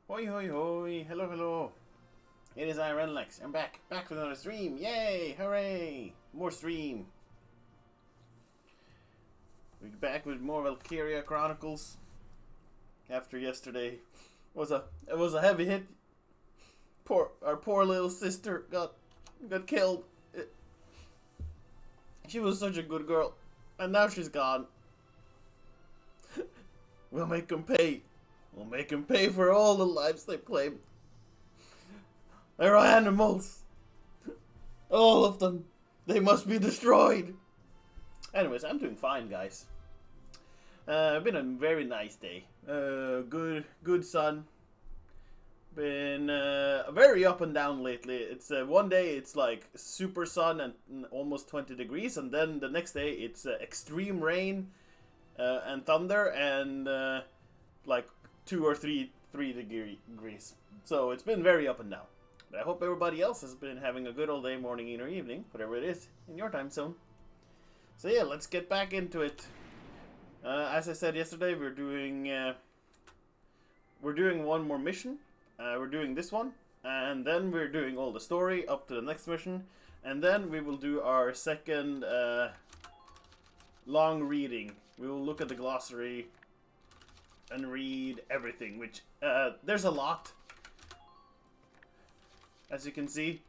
Hoi hoi hoi, hello hello. It is I, Renlex. I'm back with another stream. Yay, hooray, more stream. We're back with more Valkyria Chronicles. After yesterday was a heavy hit. Our poor little sister got killed. She was such a good girl, and now she's gone. We'll make them pay. We'll make them pay for all the lives they claimed. They're animals. All of them. They must be destroyed. Anyways, I'm doing fine, guys. Been a very nice day. Good sun. Been very up and down lately. It's one day it's like super sun and almost 20 degrees, and then the next day it's extreme rain and thunder and like 2 or 3 degrees. So it's been very up and down. But I hope everybody else has been having a good old day, morning, or evening, whatever it is in your time zone. So yeah, let's get back into it. As I said yesterday, we're doing one more mission. We're doing this one, and then we're doing all the story up to the next mission, and then we will do our second long reading. We will look at the glossary and read everything, which there's a lot, as you can see.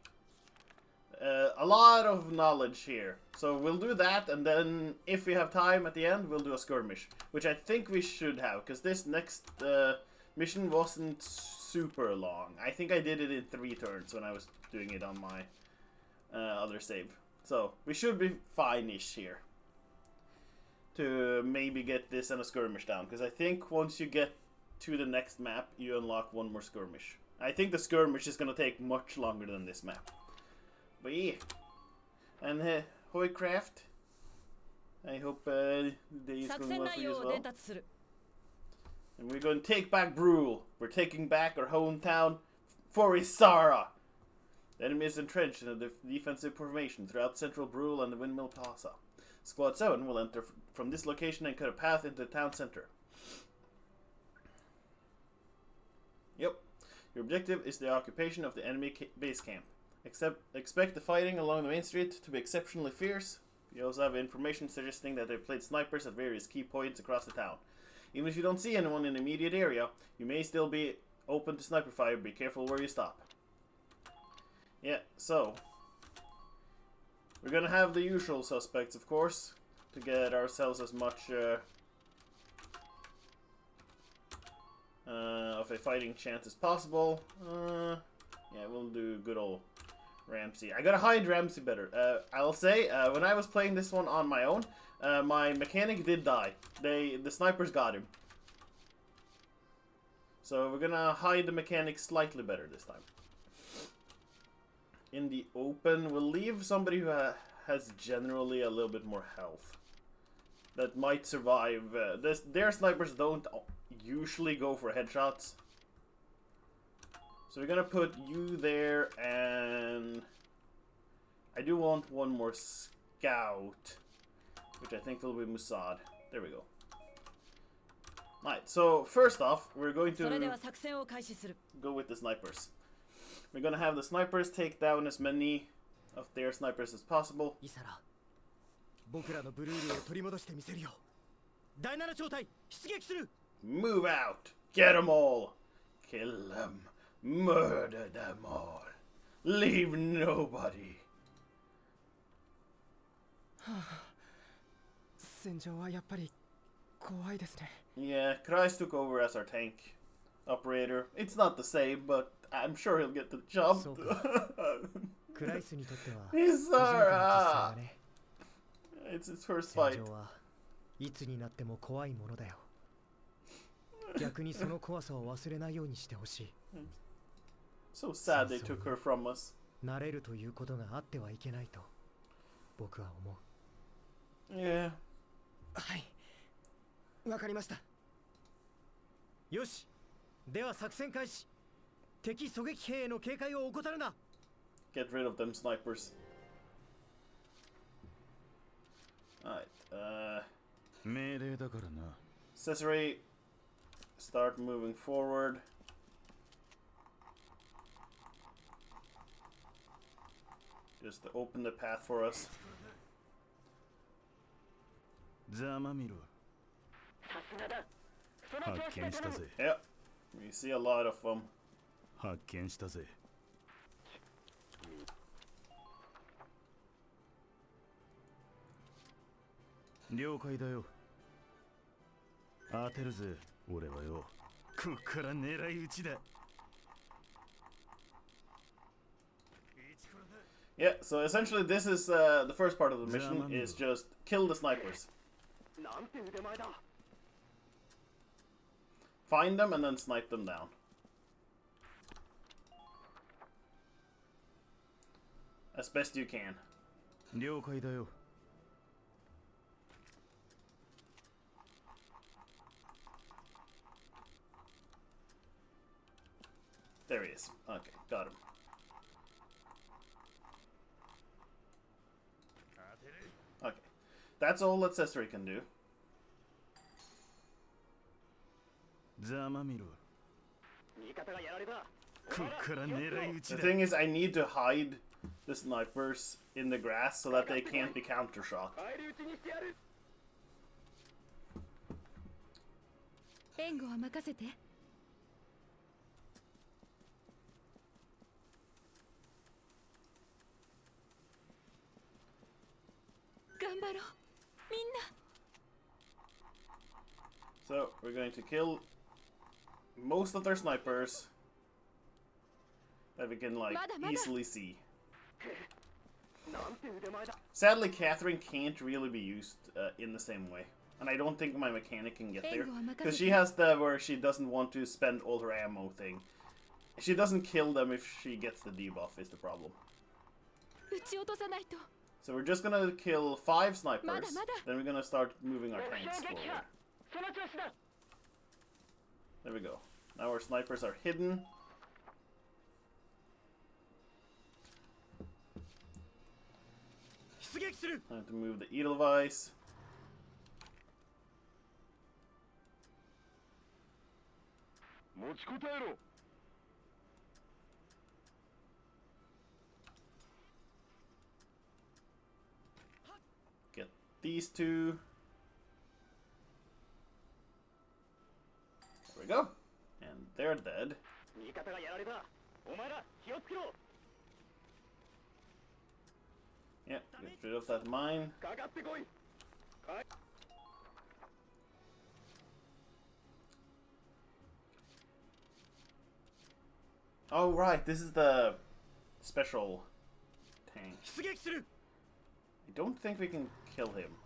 A lot of knowledge here. So we'll do that, and then if we have time at the end, we'll do a skirmish, which I think we should have, because this next mission wasn't super long. I think I did it in 3 turns when I was doing it on my other save. So we should be fine-ish here to maybe get this and a skirmish down, because I think once you get to the next map, you unlock one more skirmish. I think the skirmish is going to take much longer than this map. But yeah. And Hoycraft, I hope the day is going well for you as well. And we're going to take back Brule. We're taking back our hometown, Forisara. The enemy is entrenched in a defensive formation throughout central Brule and the Windmill Plaza. Squad 7 will enter from this location and cut a path into the town center. Yep. Your objective is the occupation of the enemy base camp. Expect the fighting along the main street to be exceptionally fierce. You also have information suggesting that they've placed snipers at various key points across the town. Even if you don't see anyone in the immediate area, you may still be open to sniper fire. Be careful where you stop. Yeah, so we're gonna have the usual suspects, of course, to get ourselves as much of a fighting chance as possible. Yeah, we'll do good old Ramsey. I gotta hide Ramsey better. I'll say, when I was playing this one on my own, my mechanic did die. The snipers got him. So we're gonna hide the mechanic slightly better this time. In the open, we'll leave somebody who has generally a little bit more health. That might survive. Their snipers don't usually go for headshots. So we're gonna put you there, and I do want one more scout, which I think will be Musad. There we go. Alright, so first off, we're going to go with the snipers. We're gonna have the snipers take down as many of their snipers as possible. Move out! Get them all! Kill them! Murder them all! Leave nobody! Yeah, Kreis took over as our tank operator. It's not the same, but I'm sure he'll get the job. He's it's his first fight. So sad they took her from us. Yeah. はい。わかりました。よし。では作戦開始。敵狙撃兵への警戒を怠るな。Get rid of them snipers. Alright, 命令だからな。 Cesare, start moving forward. just to open the path for us. ざまみろ。発見したぜ。 Yep, we see a lot of them. 発見したぜ。了解だよ。当てるぜ、俺はよ。こっから狙い撃ちだ。 Yeah, so essentially this is the first part of the mission is just kill the snipers. Find them and then snipe them down. As best you can. 了解だよ。 There he is. Okay, got him. Okay, that's all that Cesare can do. ざまみろ。こっから狙い撃ち The だ。 thing is, I need to hide the snipers in the grass so that they can't be counter-shot. 援護は任せて。頑張ろう、みんな。 So, we're going to kill most of their snipers that we can, like, easily see. Sadly, Catherine can't really be used in the same way. And I don't think my mechanic can get there. Because she has the where she doesn't want to spend all her ammo thing. She doesn't kill them if she gets the debuff is the problem. 撃ち落とさないと。 So we're just gonna kill 5 snipers. Then we're gonna start moving our tanks forward. There we go. Now our snipers are hidden. Time to move the Edelweiss. Get these 2. There we go. And they're dead. Yep, get rid of that mine. Oh right, this is the special tank. I don't think we can kill him.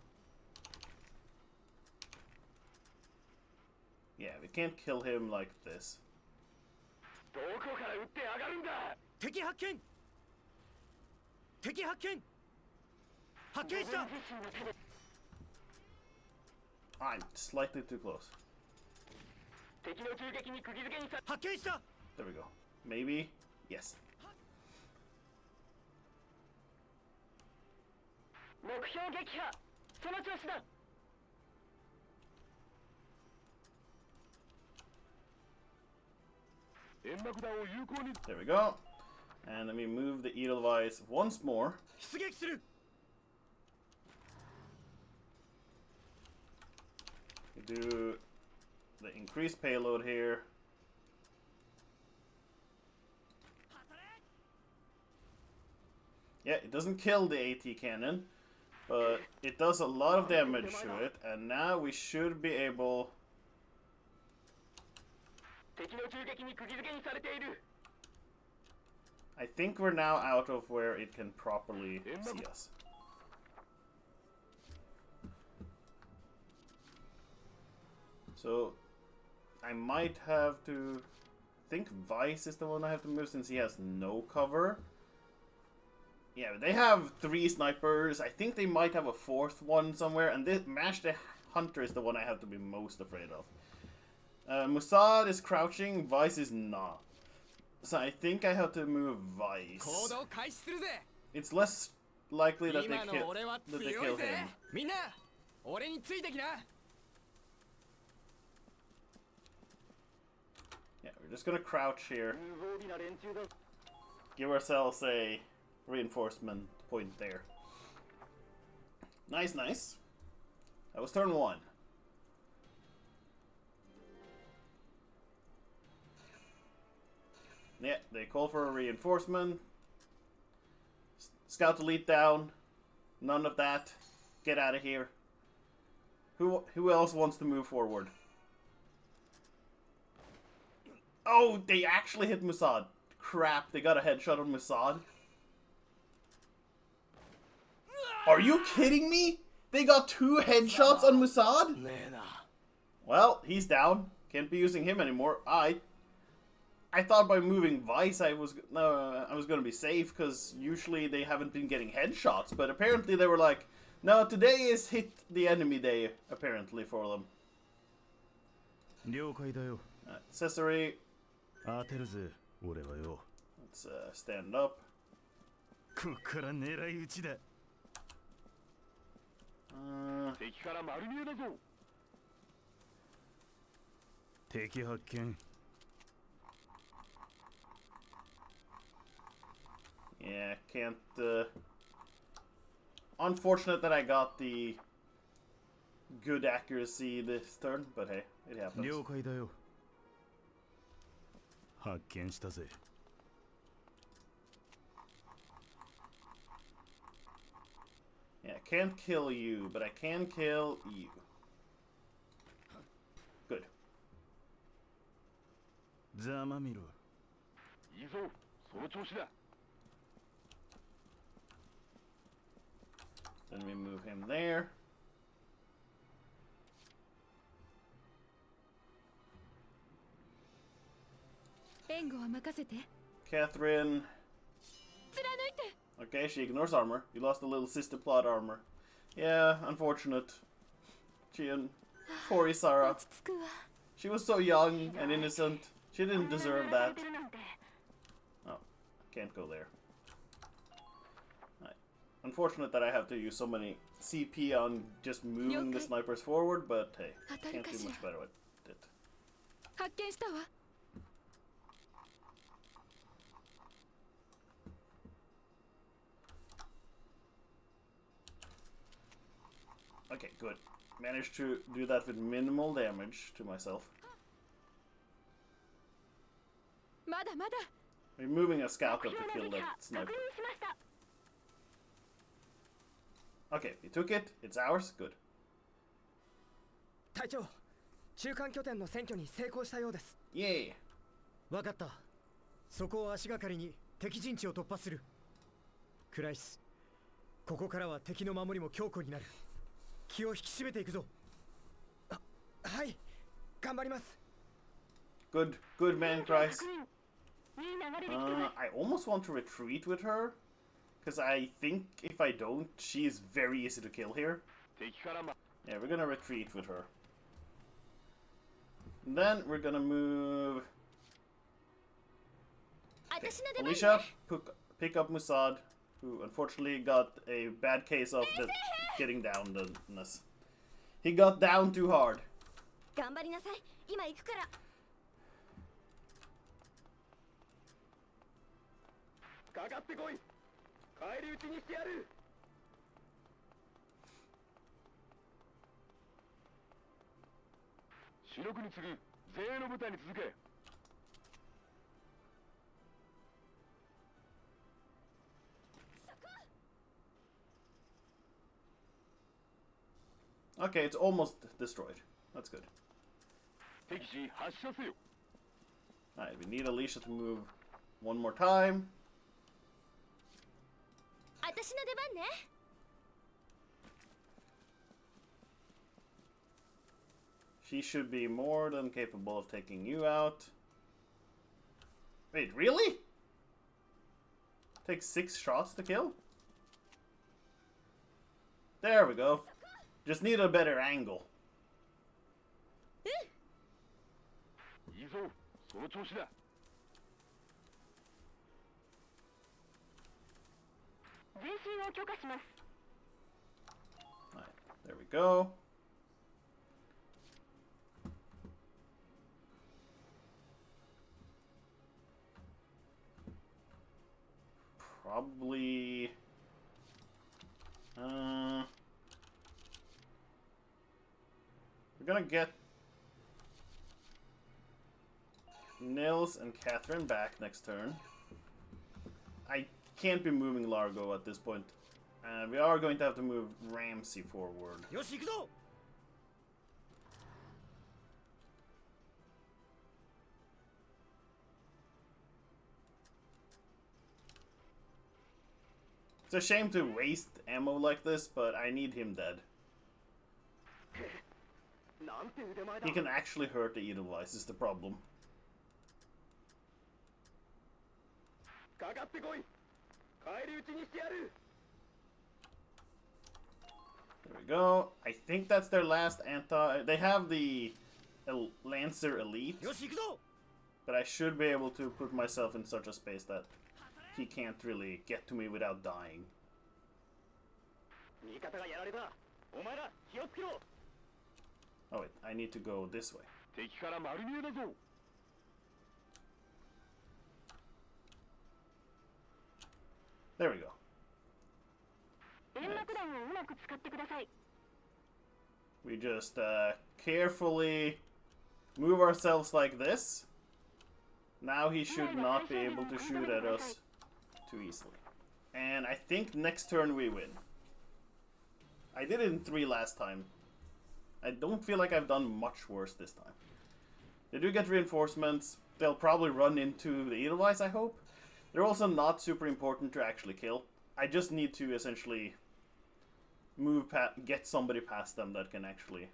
Yeah, we can't kill him like this. どこから撃って上がるんだ。敵発見。敵発見。発見した。 I'm slightly too close. 敵の銃撃に釘付けにさ。発見した。 There we go. Maybe. Yes. 目標撃破。その調子だ。 There we go. And then we move the Edelweiss once more. We do the increased payload here. Yeah, it doesn't kill the AT cannon, but it does a lot of damage to it, and now we should be able... I think we're now out of where it can properly see us. So, I might have to... I think Vice is the one I have to move since he has no cover. Yeah, they have 3 snipers. I think they might have a 4th one somewhere, and this Mash the Hunter is the one I have to be most afraid of. Mossad is crouching, Vice is not. So I think I have to move Vice. It's less likely that they kill him. Yeah, we're just gonna crouch here. Give ourselves a reinforcement point there. Nice, nice. That was turn 1. Yeah, they call for a reinforcement. Scout elite down. None of that. Get out of here. Who else wants to move forward? Oh, they actually hit Musad. Crap, they got a headshot on Musad. Are you kidding me? They got 2 headshots on Musad? Well, he's down. Can't be using him anymore. I thought by moving Vice I was gonna be safe, because usually they haven't been getting headshots, but apparently they were like, no, today is hit the enemy day, apparently, for them. Accessory. Let's stand up. Yeah, can't, unfortunate that I got the good accuracy this turn, but hey, it happens. Yeah, I can't kill you, but I can kill you. Good. Then we move him there. Catherine. Okay, she ignores armor. You lost a little sister plot armor. Yeah, unfortunate. She and poor Isara. She was so young and innocent. She didn't deserve that. Oh, can't go there. Right. Unfortunate that I have to use so many CP on just moving the snipers forward, but hey, can't do much better with it. Okay, good. Managed to do that with minimal damage to myself. Removing a scout up to kill that sniper. Okay, we took it. It's ours. Good. 隊長、中間拠点の占拠に成功したようです。Yay! わかった。そこを足がかりに敵陣地を突破する。クライス、ここからは敵の守りも強固になる。気を引き締めていくぞ。はい、頑張ります。Good, good man, Christ. I almost want to retreat with her, because I think if I don't, she is very easy to kill here. Yeah, we're gonna retreat with her. And then we're gonna move... Okay. Alicia, pick up Musad, who unfortunately got a bad case of the getting down-ness. He got down too hard. Okay, it's almost destroyed. That's good. Alright, we need Alicia to move one more time. She should be more than capable of taking you out. Wait, really? Takes 6 shots to kill? There we go. Just need a better angle. Alright, there we go. Probably We're gonna get Nils and Catherine back next turn. I can't be moving Largo at this point. We are going to have to move Ramsey forward. よし行くぞ It's a shame to waste ammo like this, but I need him dead. He can actually hurt the Edelweiss is the problem. There we go. I think that's their last anti... They have the Lancer Elite, よし行くぞ but I should be able to put myself in such a space that he can't really get to me without dying. Oh wait, I need to go this way. There we go. We just carefully move ourselves like this. Now he should not be able to shoot at us too easily. And I think next turn we win. I did it in 3 last time. I don't feel like I've done much worse this time. They do get reinforcements. They'll probably run into the Edelweiss, I hope. They're also not super important to actually kill. I just need to essentially get somebody past them that can actually...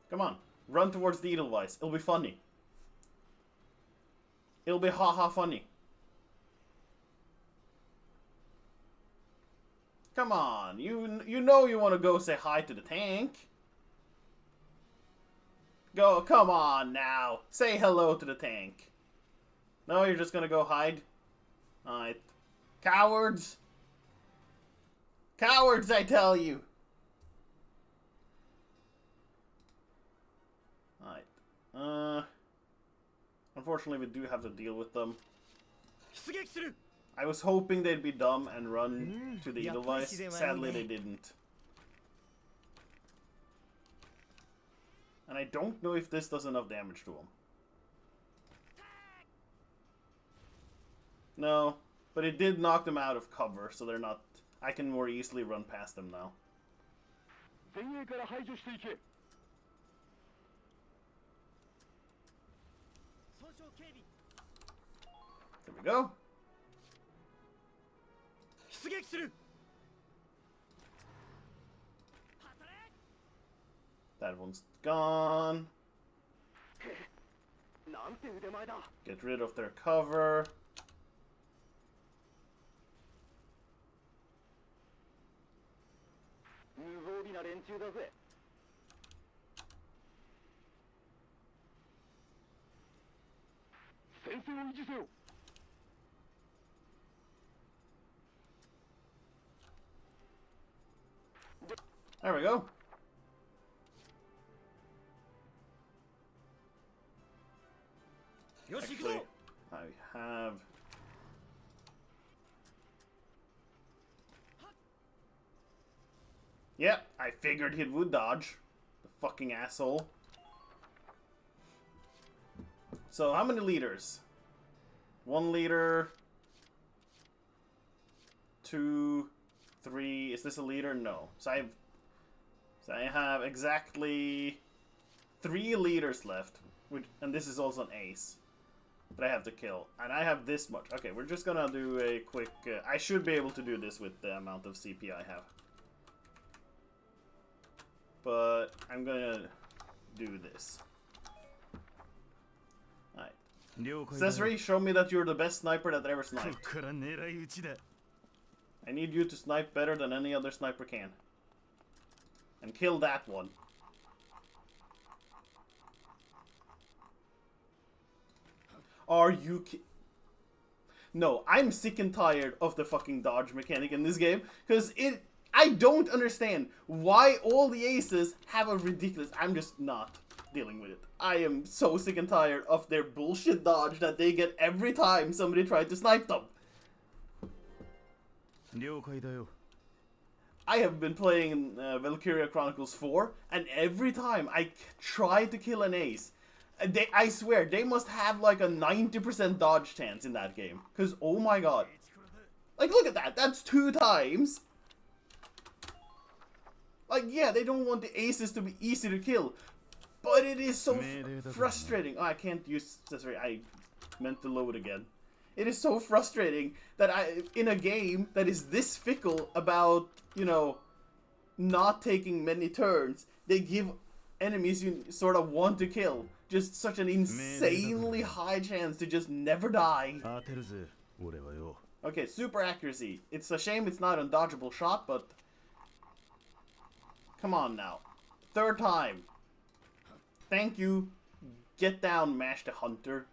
Come on, run towards the Edelweiss. It'll be funny. It'll be ha-ha funny. Come on, you know you want to go say hi to the tank. Go, come on now. Say hello to the tank. No, you're just gonna go hide? Alright. Cowards! Cowards, I tell you! Alright. Unfortunately, we do have to deal with them. 出撃する I was hoping they'd be dumb and run to the Edelweiss. Sadly, they didn't. And I don't know if this does enough damage to them. No, but it did knock them out of cover, so they're not... I can more easily run past them now. There we go. 出撃する That one's gone. Get rid of their cover. There we go. Actually, I have... Yep, I figured he would dodge. The fucking asshole. So, how many leaders? 1 leader. 2, 3. Is this a leader? No. So I have exactly 3 leaders left, and this is also an ace that I have to kill, and I have this much. Okay, we're just gonna do a quick. I should be able to do this with the amount of CP I have, but I'm gonna do this. Alright. Cesare, show me that you're the best sniper that ever sniped. I need you to snipe better than any other sniper can. And kill that one. Are you No, I'm sick and tired of the fucking dodge mechanic in this game. Because I don't understand why all the aces have a ridiculous... I'm just not dealing with it. I am so sick and tired of their bullshit dodge that they get every time somebody tried to snipe them. 了解だよ I have been playing Valkyria Chronicles 4, and every time I try to kill an ace, I swear, they must have like a 90% dodge chance in that game. Because, oh my god. Like, look at that. That's 2 times. Like, yeah, they don't want the aces to be easy to kill. But it is so frustrating. Oh, I can't use... Sorry, I meant to load again. It is so frustrating that in a game that is this fickle about, you know, not taking many turns, they give enemies you sort of want to kill just such an insanely high chance to just never die. Okay, super accuracy. It's a shame it's not an undodgeable shot, but... Come on now. 3rd time. Thank you. Get down, Mash the Hunter.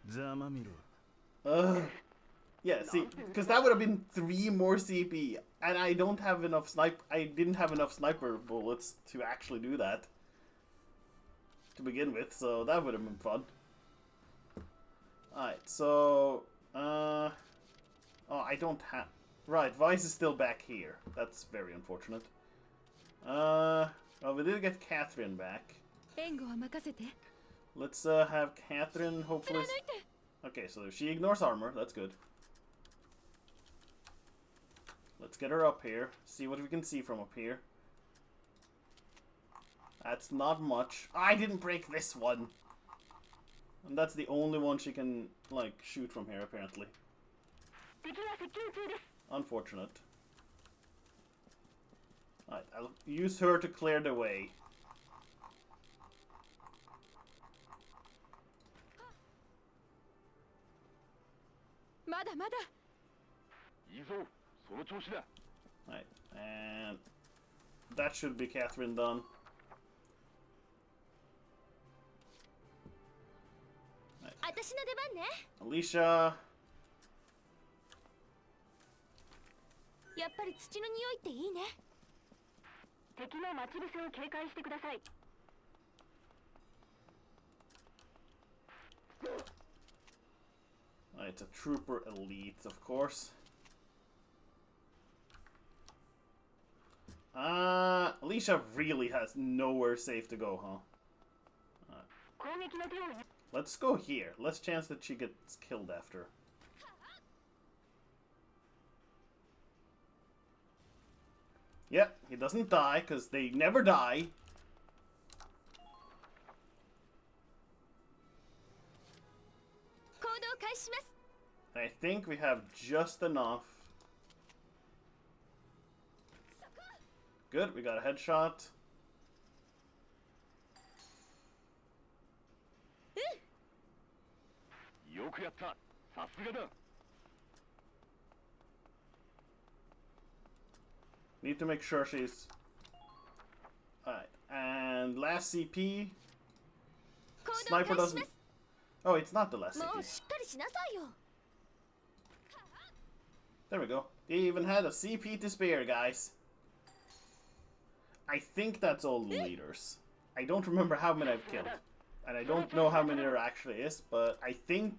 Ugh. Yeah, see, because that would have been 3 more CP, and I don't have enough I didn't have enough sniper bullets to actually do that to begin with, so that would have been fun. Alright, so oh, I don't have... Right, Vice is still back here. That's very unfortunate. Well, we did get Catherine back. Let's have Catherine hopefully... Okay, so she ignores armor, that's good. Let's get her up here, see what we can see from up here. That's not much. I didn't break this one! And that's the only one she can, like, shoot from here, apparently. Unfortunate. Alright, I'll use her to clear the way. Right, and that should be Catherine done. Right. Alicia. It's a trooper elite, of course. Alicia really has nowhere safe to go, huh? Let's go here. Less chance that she gets killed after. Yep, he doesn't die, because they never die. I think we have just enough. Good, we got a headshot. Need to make sure she's... Alright, and last CP. Sniper doesn't... Oh, it's not the last CP. There we go. They even had a CP to spare, guys. I think that's all the leaders. I don't remember how many I've killed. And I don't know how many there actually is, but I think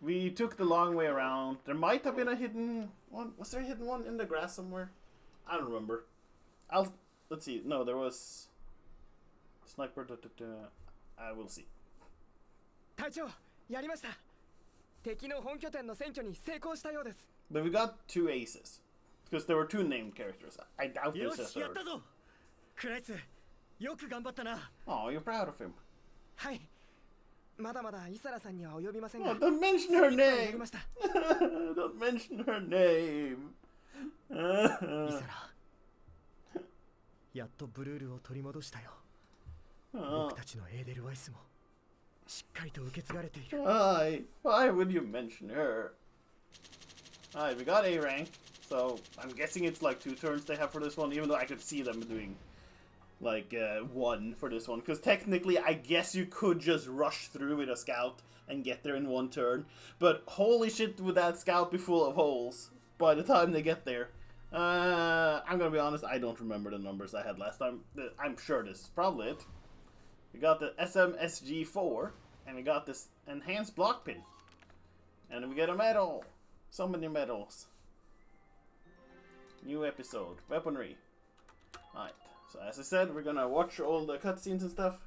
we took the long way around. There might have been a hidden one. Was there a hidden one in the grass somewhere? I don't remember. Let's see. No, there was... Sniper... I will see. But we got 2 aces. Because there were 2 named characters. I doubt there's a 3rd. Oh, you're proud of him. Oh, don't mention her name! Don't mention her name! Why would you mention her? Alright, we got A rank, so I'm guessing it's like 2 turns they have for this one, even though I could see them doing like 1 for this one. Because technically, I guess you could just rush through with a scout and get there in 1 turn. But holy shit, would that scout be full of holes by the time they get there. I'm gonna be honest, I don't remember the numbers I had last time. I'm sure this is probably it. We got the SMSG4, and we got this enhanced block pin. And we get a medal. So many medals. New episode. Weaponry. Alright. So as I said, we're gonna watch all the cutscenes and stuff.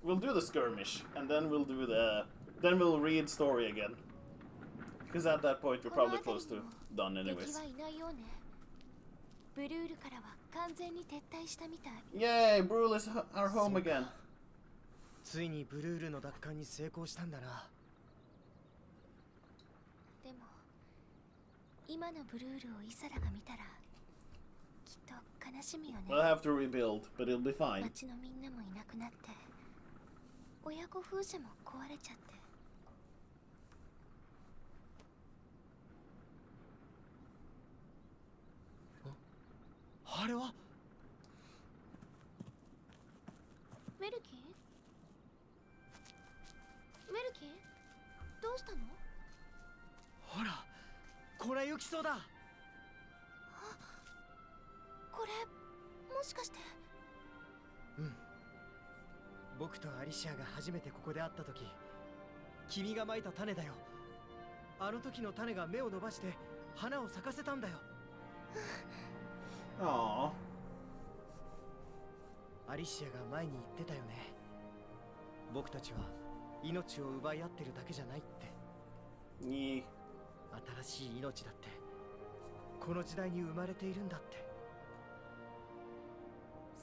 We'll do the skirmish, and then we'll do the... Then we'll read story again. Because at that point we're probably close to done anyways. Yay! Brule is our home again. ついにブルールの奪還に成功したんだな。でも今のブルールをイサラが見たらきっと悲しみよね。 We'll have to rebuild, but it'll be fine. 町のみんなもいなくなって親子風車も壊れちゃって。あれはメルキン？メルキン？どうしたの？ほら、これ行きそうだ。これもしかして。うん。僕とアリシアが初めてここで会った時、君がまいた種だよ。あの時の種が芽を伸ばして花を咲かせたんだよ。Aww. アリシアが前に言ってたよね。僕たちは命を奪い合ってるだけじゃないって。に新しい命だってこの時代に生まれているんだって。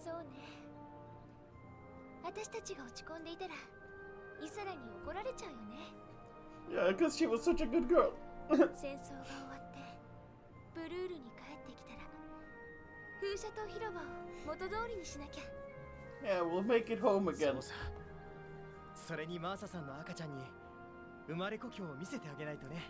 そうね。私たちが落ち込んでいたらイサラに怒られちゃうよね。Yeah, because she was such a good girl. 戦争が終わってブルールに帰ってきたら風車と広場を元通りにしなきゃ。Yeah, we'll make it home そ again. うさ。それにマーサさんの赤ちゃんに生まれ故郷を見せてあげないとね。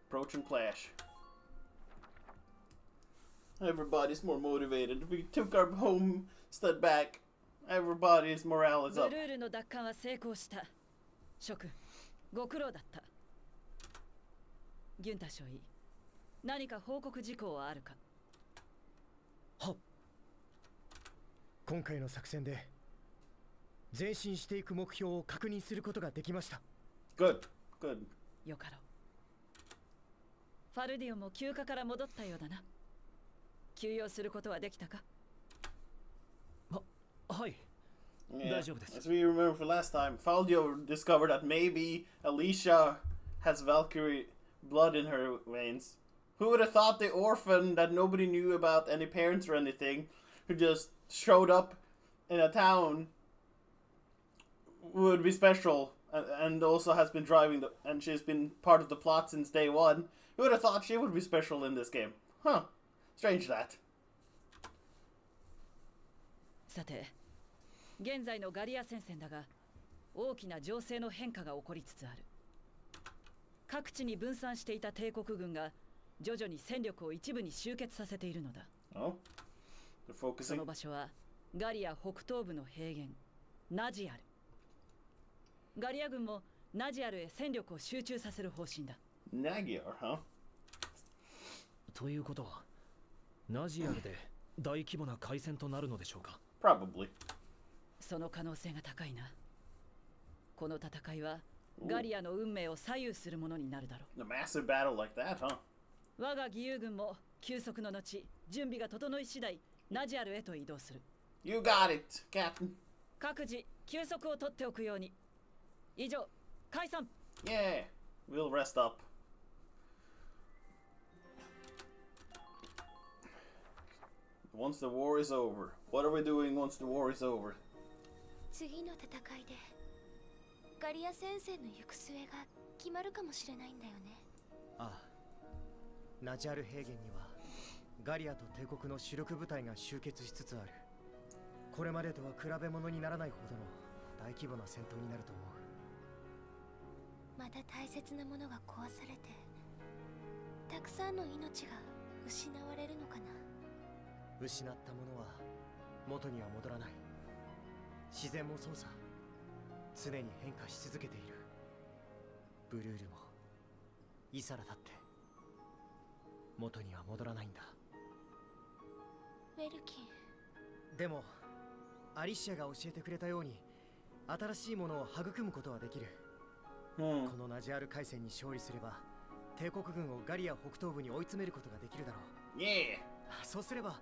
Approaching clash. Everybody's more motivated. We took our homestead back. Everybody's morale is ブ up. ルールの奪還は成功した。諸君、ご苦労だった。ギュンタ少尉、何か報告事項はあるか？はっ。今回の作戦で前進していく目標を確認することができました。Good, good. よかろう。ファルディオも休暇から戻ったようだな。休養することはできたか？はい。 Yeah. 大丈夫です。 As we remember from last time, Faldio discovered that maybe Alicia has Valkyrie blood in her veins. Who would have thought the orphan that nobody knew about, any parents or anything, who just showed up in a town, would be special, and also has been driving the, and she's been part of the plot since day one. Who would have thought she would be special in this game? Huh. Strange that. さて、現在のガリア戦線だが、大きな情勢の変化が起こりつつある。各地に分散していた帝国軍が徐々に戦力を一部に集結させているのだ。Oh, they're そ focusing. の場所はガリア北東部の平原、ナジアル。ガリア軍もナジアルへ戦力を集中させる方針だ。Nagiar, huh? ということは、ナジアルで大規模な海戦となるのでしょうか。Probably. その可能性が高いな。この戦いはガリアの運命を左右するものになるだろう。 A massive battle like that, huh? 我が義勇軍も休息の後、準備が整い次第、ナジアルへと移動する。You got it, Captain. 各自休息を取っておくように。以上、解散。 Yeah, we'll rest up. Once the war is over. What are we doing once the war is over? 次の戦いでガリア戦線の行く末が決まるかもしれないんだよね。ああ。ナジャル平原にはガリアと帝国の主力部隊が集結しつつある。これまでとは比べ物にならないほどの大規模な戦闘になると思う。また大切なものが壊されてたくさんの命が失われるのかな。失ったものは元には戻らない。自然もそうさ。常に変化し続けている。ブルールもイサラだって元には戻らないんだ。ウェルキン。でもアリシアが教えてくれたように新しいものを育むことはできる。このナジアル海戦に勝利すれば帝国軍をガリア北東部に追い詰めることができるだろう。Yeah. そうすれば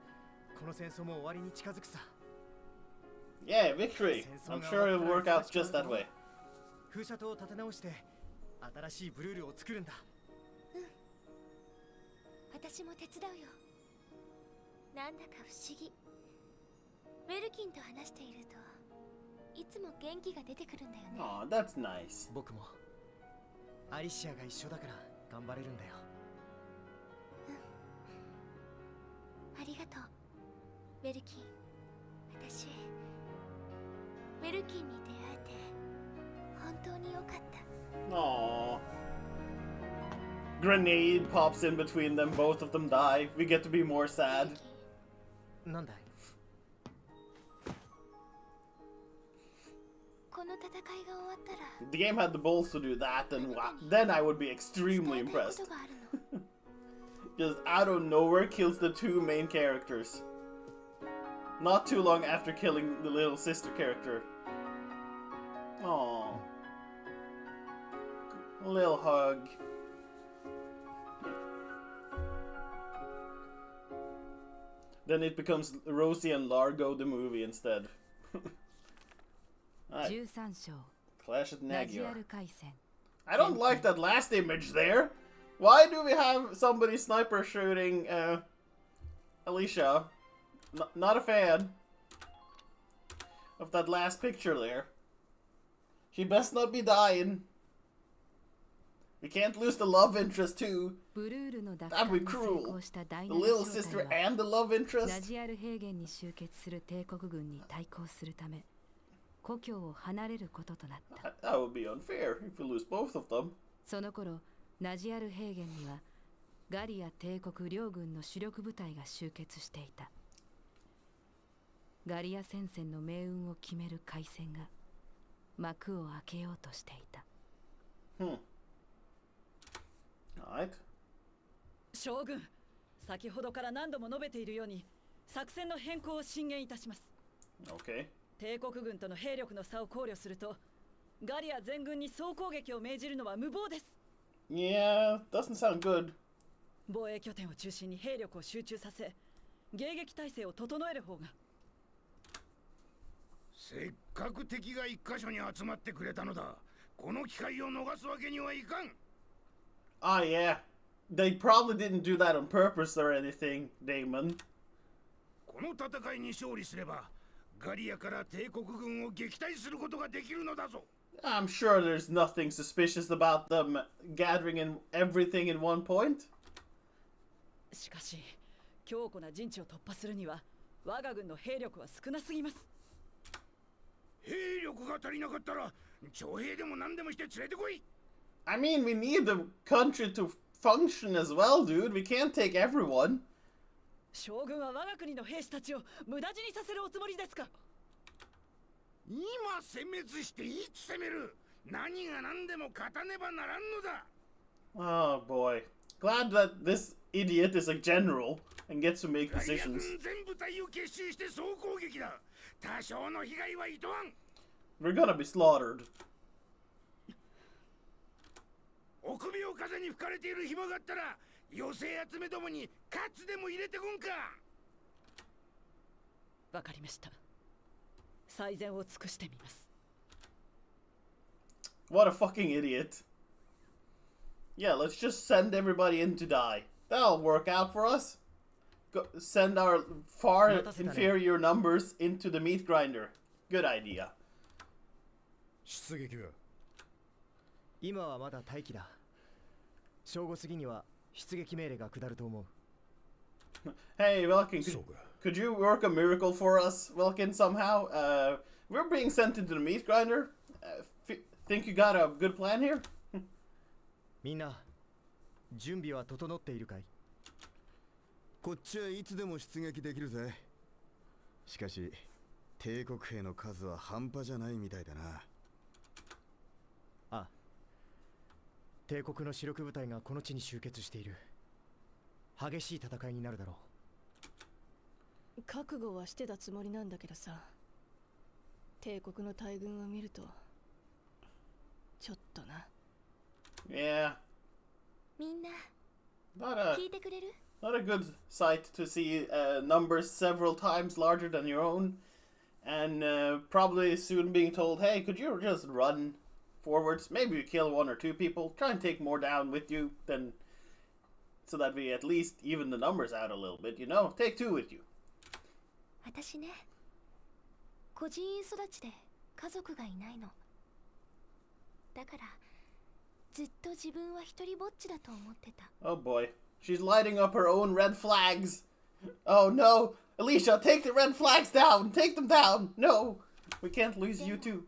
この戦争も終わりに近づくさ。 Yeah, victory. I'm sure it'll work out just that way. 風車塔を立て直して新しいブルールを作るんだ。私も手伝うよ。なんだか不思議。ウェルキンと話しているといつも元気が出てくるんだよね。Aw, that's nice. 僕もアリシアが一緒だから頑張れるんだよ。ありがとうウェルキン。私ウェルキンに出会えて本当に良かった。 Aww. Grenade pops in between them, both of them die. We get to be more sad. なんだい。この戦いが終わったら If the game had the balls to do that, then I would be extremely 伝えたいこ impressed. とがあるの。 Just out of nowhere kills the two main characters. Not too long after killing the little sister character. Aww. A little hug. Then it becomes Rosie and Largo the movie instead. Alright, 13章 Clash at ナジア Nagyar. ル海戦。 I don't like that last image there. Why do we have somebody sniper shooting Alicia? Not a fan of that last picture there. She best not be dying. We can't lose the love interest too. ブルールの奪 That'd 還 be に成 cruel. 功した第 The 7 little 小 sister 隊は and the love ナ interest. ジアル平原に集結する帝国軍に対抗するため故郷を離れることとなった。 That would be unfair if we lose both of them. その頃ナジアル平原にはガリア帝国両軍の主力部隊が集結していた。ガリア戦線の命運を決める海戦が幕を開けようとしていた。Alright. 将軍、先ほどから何度も述べているように作戦の変更を進言いたします。 Okay. 帝国軍との兵力の差を考慮するとガリア全軍に総攻撃を命じるのは無謀です。 Yeah, doesn't sound good. 防衛拠点を中心に兵力を集中させ迎撃態勢を整える方が。せっかく敵が一箇所に集まってくれたのだ。この機会を逃すわけにはいかん。 Ah, yeah. They probably didn't do that on purpose or anything, Damon. この戦いに勝利すればガリアから帝国軍を撃退することができるのだぞ。 I'm sure there's nothing suspicious about them gathering in everything in one point. しかし強固な陣地を突破するには我が軍の兵力は少なすぎます。兵力が足りなかったら徴兵でも何でもして連れてこい。 I mean, we need the country to function as well, dude. We can't take everyone. 将軍は我が国の兵士たちを無駄死にさせるおつもりですか。今殲滅していつ攻める。何が何でも勝たねばならんのだ。 Oh boy. Glad that this idiot is a general and gets to make ガリア軍 decisions. 全部隊を結集して総攻撃だ。多少の被害はいとわん。 We're gonna be slaughtered. 臆病風に吹かれている暇があったら寄せ集めどもにカツでも入れてこんか。わかりました。最善を尽くしてみます。 What a fucking idiot. Yeah, let's just send everybody in to die. That'll work out for us. Send our far inferior numbers into the meat grinder. Good idea. 出撃は今はまだ待機だ。正午過ぎには出撃命令が下ると思う。 Hey, Welkin, could you work a miracle for us, Welkin, somehow? We're being sent into the meat grinder. Think you got a good plan here? みんな準備は整っているかい？こっちはいつでも出撃できるぜ。しかし帝国兵の数は半端じゃないみたいだな。ああ、帝国の主力部隊がこの地に集結している。激しい戦いになるだろう。覚悟はしてたつもりなんだけどさ、帝国の大軍を見るとちょっとな。 Yeah, みんな not a 聞いてくれる？ not a good sight to see numbers several times larger than your own, and probably soon being told, hey, could you just run forwards? Maybe you kill one or two people. Try and take more down with you, then, so that we at least even the numbers out a little bit. You know, take two with you. 私ね、孤児院育ちで家族がいないの。だからずっと自分は一人ぼっちだと思ってた。 Oh boy, she's lighting up her own red flags. Oh no, Alicia, take the red flags down. Take them down. No, we can't lose you too.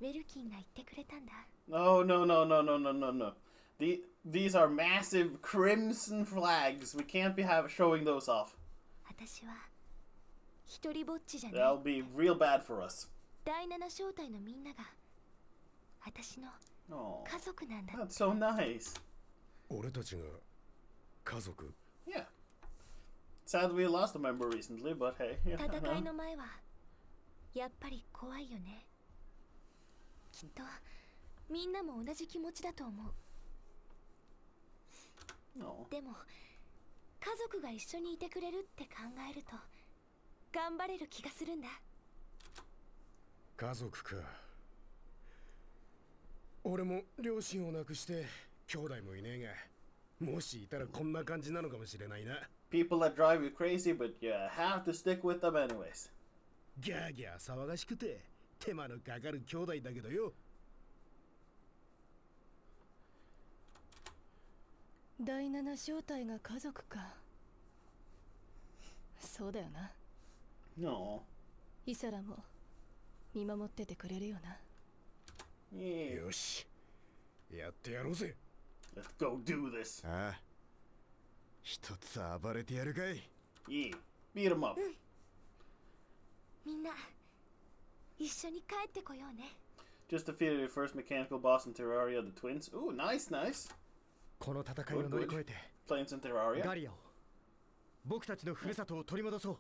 ウェルキンが言ってくれたんだ。 No, no, no, no, no, no, no, no. These are massive crimson flags. We can't be showing those off. 私は一人ぼっちじゃない。 That'll be real bad for us. 第七小隊のみんなが私の Oh, 家族なんだ。 that's so nice. 俺たちが家族？ Yeah. Sad we lost a member recently, but hey. 戦いの前はやっぱり怖いよね。きっとみんなも同じ気持ちだと思う。 No. でも家族が一緒にいてくれるって考えると頑張れる気がするんだ。家族か。俺も両親を亡くして兄弟もいねえが、もしいたらこんな感じなのかもしれないな。 People that drive you crazy, but you have to stick with them anyways. ギャーギャー騒がしくて手間のかかる兄弟だけどよ。第七小隊が家族か。そうだよな。 No. イサラも見守っててくれるよな。 Yeah. よし、やってやろうぜ。 Let's go do this. ああ、一つ暴れてやるかい。 Yeah. Beat them up. みんな一緒に帰ってこようね。 Just defeated your first mechanical boss in Terraria, the twins. Ooh, nice, nice. この戦いを乗り越えて Playing some Terraria. ガリアを僕たちのふるさとを取り戻そう。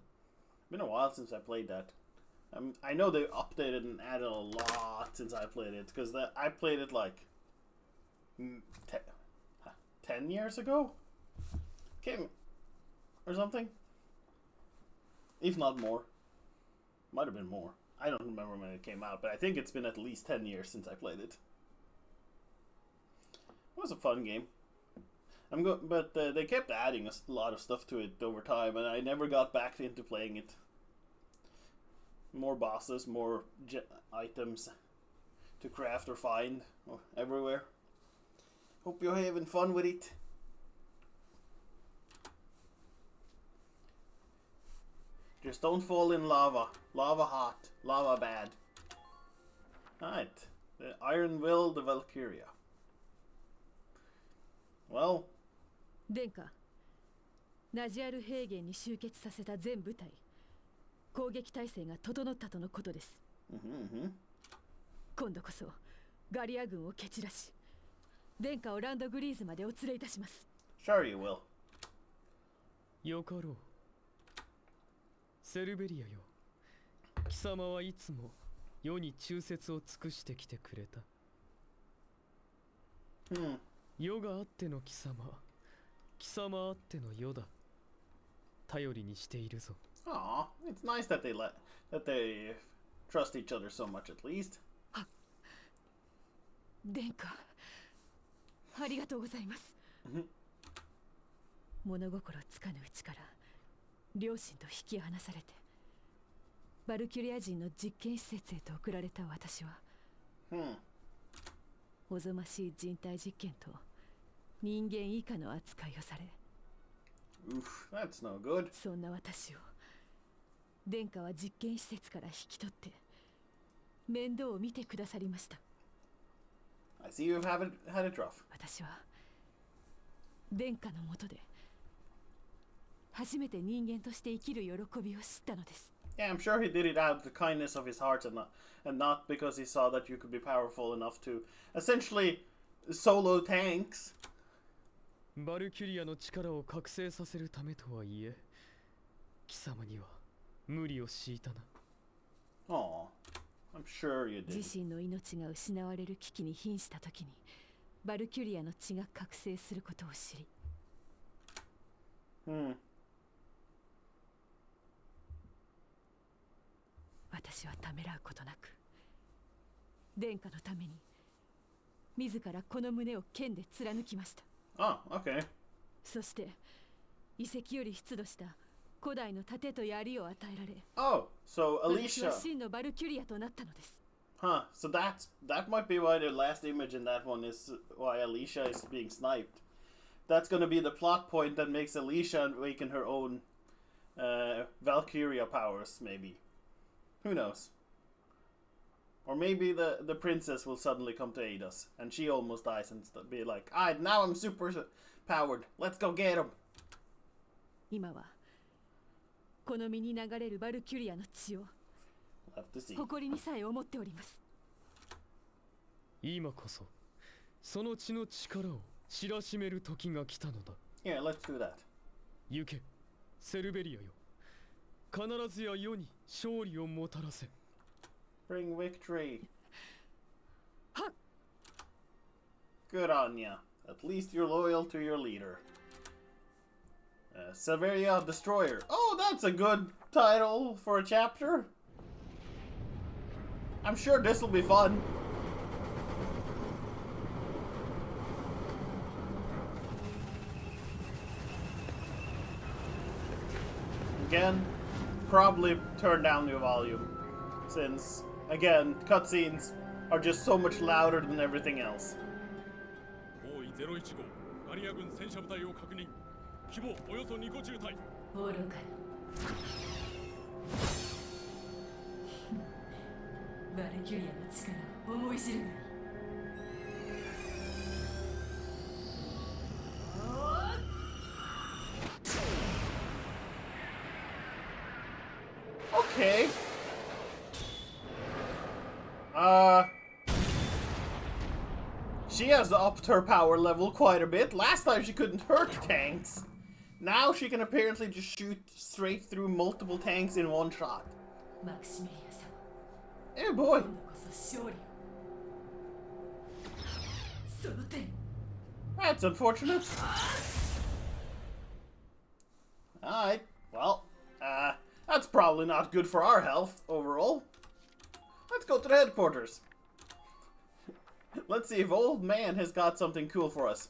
Been a while since I played that. I know they updated and added a lot since I played it, because I played it like 10 years ago? Or something? If not more. Might have been more. I don't remember when it came out, but I think it's been at least 10 years since I played it. It was a fun game. But they kept adding a lot of stuff to it over time, and I never got back into playing it. More bosses, more items to craft or find everywhere. Hope you're having fun with it. Just don't fall in lava. Lava hot. Lava bad. Alright. The Iron Will, the Valkyria. Well. 殿下、ナジアル平原に集結させた全部隊、攻撃態勢が整ったとのことです。今度こそガリア軍を蹴散らし、殿下をランドグリーズまでお連れいたします。Sure you will. よかろう。セルベリアよ、貴様はいつも世に忠説を尽くしてきてくれた。世があっての貴様、貴様あっての世だ。頼りにしているぞ。Aw, it's nice that they trust each other so much at least. 殿下、ありがとうございます。物心つかぬうちから両親と引き離されて、バルキュリア人の実験施設へと送られた私は、おぞましい人体実験と人間以下の扱いをされ、Oof, that's no good. そんな私を殿下は実験施設から引き取って面倒を見てくださりました。I see you've had it rough. 私は殿下の下で初めて人間として生きる喜びを知ったのです。Yeah, I'm sure he did it out of the kindness of his heart and not because he saw that you could be powerful enough to essentially solo tanks. バルキュリアの力を覚醒させるためとはいえ、貴様には無理を強いたな。Aw, I'm sure you did. 自身の命が失われる危機に瀕した時にバルキュリアの血が覚醒することを知り、 私はためらうことなく殿下のために自らこの胸を剣で貫きました。 Oh, okay. そして遺跡より出土した古代の盾と槍を与えられ、 Oh, so 私は Alicia. 真のバルキュリアとなったのです。 Huh, so that might be why the last image in that one is why Alicia is being sniped. That's gonna be the plot point that makes Alicia awaken her own Valkyria powers, maybe. Who knows? Or maybe the princess will suddenly come to aid us, and she almost dies and be like, "Alright, now I'm super powered. Let's go get him." 今はこの身に流れるバルキュリアの血を We'll have to see. 誇りにさえ思っております。今こそその血の力を知らしめる時が来たのだ。 Yeah, let's do that. 行け、セルベリアよ。必ずや世に勝利をもたらせ。 Bring victory. はっ。 Good on ya. At least you're loyal to your leader. Severia Destroyer. Oh, that's a good title for a chapter. I'm sure this will be fun. Again, probably turn down the volume, since, again, cutscenes are just so much louder than everything else. 方位015ガリア軍戦車部隊を確認。規模およそ2個中隊。愚かな。バルキュリアの力を思い知るがいい。 Okay. She has upped her power level quite a bit. Last time she couldn't hurt tanks. Now she can apparently just shoot straight through multiple tanks in one shot. マクシミリア様、 Hey boy. 今度こそ勝利を。その点。 That's unfortunate. Alright, well, that's probably not good for our health overall. Let's go to the headquarters. Let's see if old man has got something cool for us.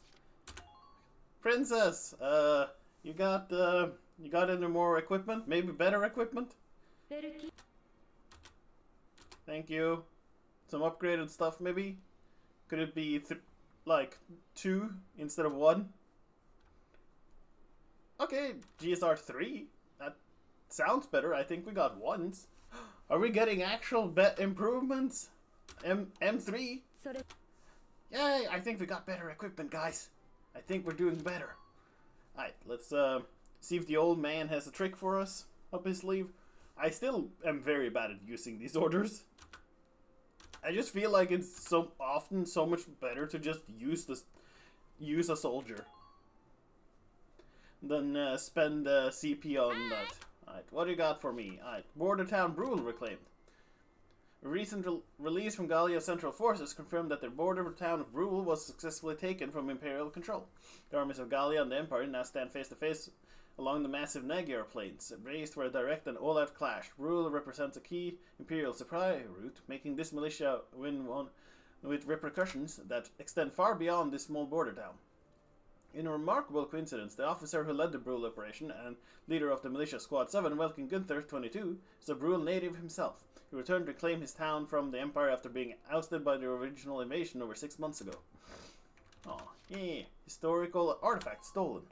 Princess, you got any more equipment? Maybe better equipment? Thank you. Some upgraded stuff, maybe? Could it be like 2 instead of 1? Okay, GSR 3. That sounds better. I think we got 1s. Are we getting actual improvements? M3? Yay, I think we got better equipment, guys. I think we're doing better. Alright, let's see if the old man has a trick for us up his sleeve. I still am very bad at using these orders. I just feel like it's so often so much better to just use a soldier than spend CP on that. Alright, what do you got for me? Alright, border town Brule reclaimed. A recent release from Gallia's Central Forces confirmed that the border town of Brule was successfully taken from Imperial control. The armies of Gallia and the Empire now stand face to face along the massive Magyar plains, braced for a direct and all-out clash. Brule represents a key Imperial supply route, making this militia win one with repercussions that extend far beyond this small border town. In a remarkable coincidence, the officer who led the Brule operation and leader of the militia Squad 7, Welkin Gunther, 22, is a Brule native himself. He returned to claim his town from the Empire after being ousted by the original invasion over 6 months ago. Oh, yeah. Historical artifact stolen.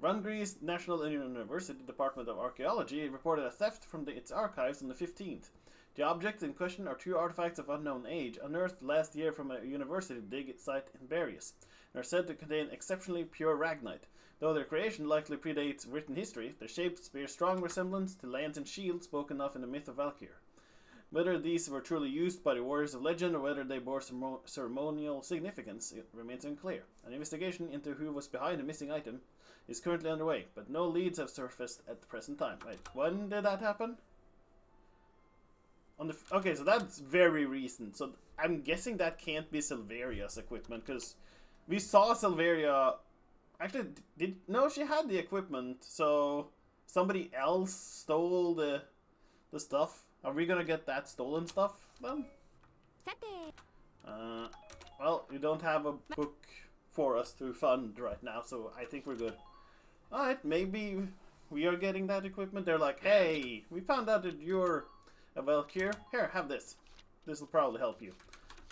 Rungree's National University Department of Archaeology reported a theft from its archives on the 15th. The objects in question are 2 artifacts of unknown age, unearthed last year from a university dig site in Barius, and are said to contain exceptionally pure ragnite. Though their creation likely predates written history, their shapes bear strong resemblance to lance and shield spoken of in the myth of Valkyria. Whether these were truly used by the warriors of legend or whether they bore ceremonial significance remains unclear. An investigation into who was behind the missing item is currently underway, but no leads have surfaced at the present time. Wait, when did that happen? On the okay, so that's very recent. So I'm guessing that can't be Silveria's equipment because we saw Silveria. Actually, no? She had the equipment, so somebody else stole the stuff. Are we gonna get that stolen stuff then? Well, you don't have a book for us to fund right now, so I think we're good. Alright, maybe we are getting that equipment. They're like, hey, we found out that you're a Valkyria. Here, have this. This will probably help you.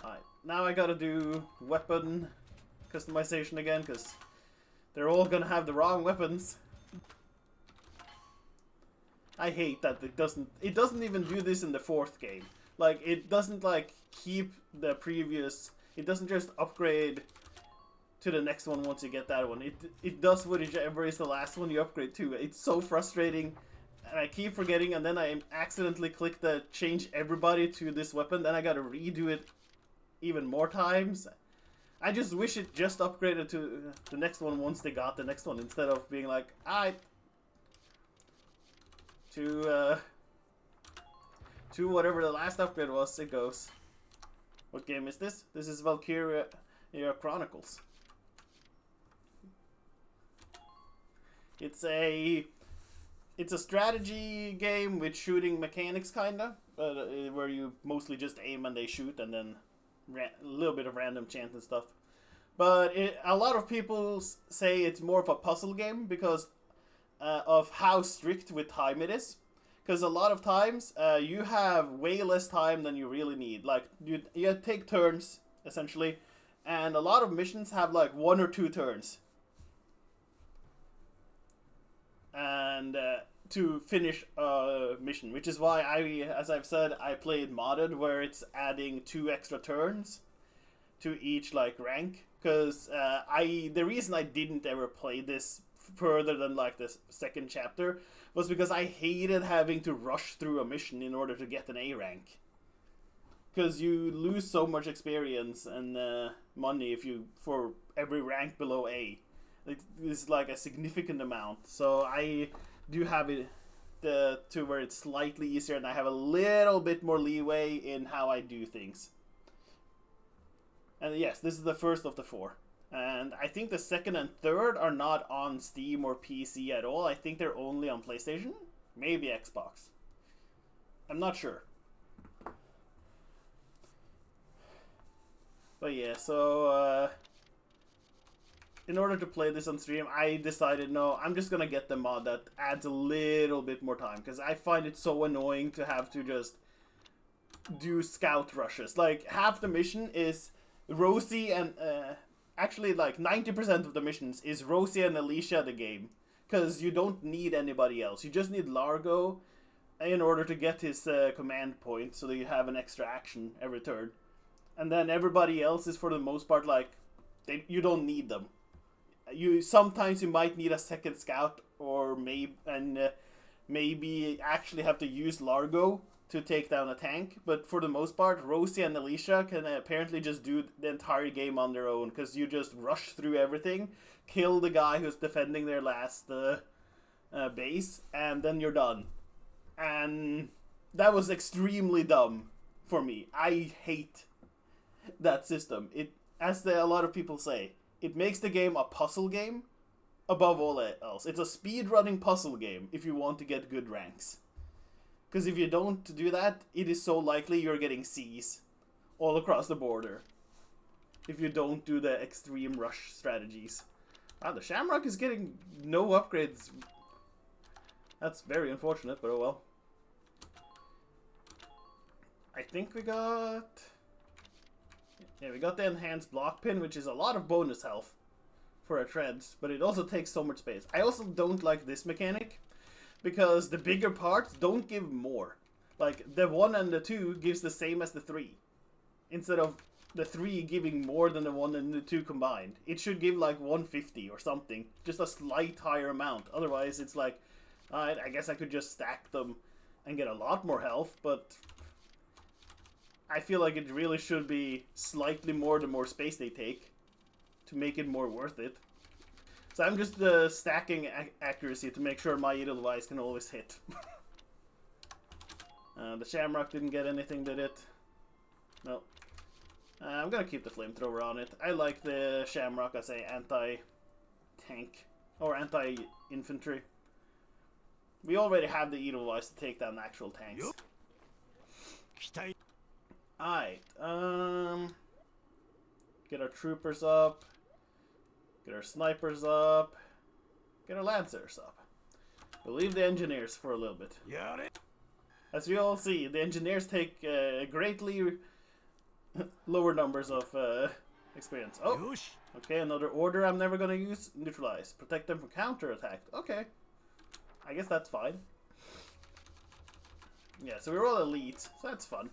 Alright, now I gotta do weapon customization again, because they're all gonna have the wrong weapons. I hate that it doesn't even do this in the 4th game. Like, it doesn't, like, keep the previous... It doesn't just upgrade to the next one once you get that one. It does whatever is the last one you upgrade to. It's so frustrating, and I keep forgetting, and then I accidentally click the change everybody to this weapon, then I gotta redo it even more times. I just wish it just upgraded to the next one once they got the next one, instead of being like, alright, to whatever the last upgrade was, it goes. What game is this? This is Valkyria Chronicles. It's a strategy game with shooting mechanics, kinda, where you mostly just aim and they shoot, and then a little bit of random chance and stuff. But a lot of people say it's more of a puzzle game because of how strict with time it is. Because a lot of times, you have way less time than you really need. Like, you take turns, essentially, and a lot of missions have, like, 1 or 2 turns. And, to finish a mission, which is why as I've said, I played modded, where it's adding 2 extra turns to each, like, rank. Because, the reason I didn't ever play this further than, like, the 2nd chapter was because I hated having to rush through a mission in order to get an A rank. Because you lose so much experience and money for every rank below A. It's like a significant amount. So I do have it to where it's slightly easier, and I have a little bit more leeway in how I do things. And yes, this is the first of the 4. And I think the 2nd and 3rd are not on Steam or PC at all. I think they're only on PlayStation. Maybe Xbox. I'm not sure. But yeah, so in order to play this on stream, I decided, no, I'm just gonna get the mod that adds a little bit more time. Because I find it so annoying to have to just do scout rushes. Like, half the mission is Rosie and... actually, like, 90% of the missions is Rosie and Alicia the game. Because you don't need anybody else. You just need Largo in order to get his command point, so that you have an extra action every turn. And then everybody else is, for the most part, like, you don't need them. Sometimes you might need a second scout, or maybe actually have to use Largo to take down a tank, but for the most part, Rosie and Alicia can apparently just do the entire game on their own, because you just rush through everything, kill the guy who's defending their last base, and then you're done. And that was extremely dumb for me. I hate that system. As a lot of people say, it makes the game a puzzle game above all else. It's a speedrunning puzzle game if you want to get good ranks. Because if you don't do that, it is so likely you're getting C's all across the border. If you don't do the extreme rush strategies. Wow, the Shamrock is getting no upgrades. That's very unfortunate, but oh well. I think we got... Yeah, we got the enhanced block pin, which is a lot of bonus health for a treads, but it also takes so much space. I also don't like this mechanic, because the bigger parts don't give more. Like, the 1 and the 2 gives the same as the 3. Instead of the 3 giving more than the 1 and the 2 combined. It should give like 150 or something. Just a slight higher amount. Otherwise, it's like, alright, I guess I could just stack them and get a lot more health, but I feel like it really should be slightly more the more space they take to make it more worth it. So I'm just stacking accuracy to make sure my Edelweiss can always hit. The Shamrock didn't get anything, did it? No. I'm gonna keep the flamethrower on it. I like the Shamrock as a anti-tank or anti-infantry. We already have the Edelweiss to take down actual tanks. Alright, get our troopers up, get our snipers up, get our lancers up. We'll leave the engineers for a little bit. As you all see, the engineers take greatly lower numbers of experience. Oh, okay, another order I'm never gonna use. Neutralize. Protect them from counterattack. Okay. I guess that's fine. Yeah, so we're all elites, so that's fun.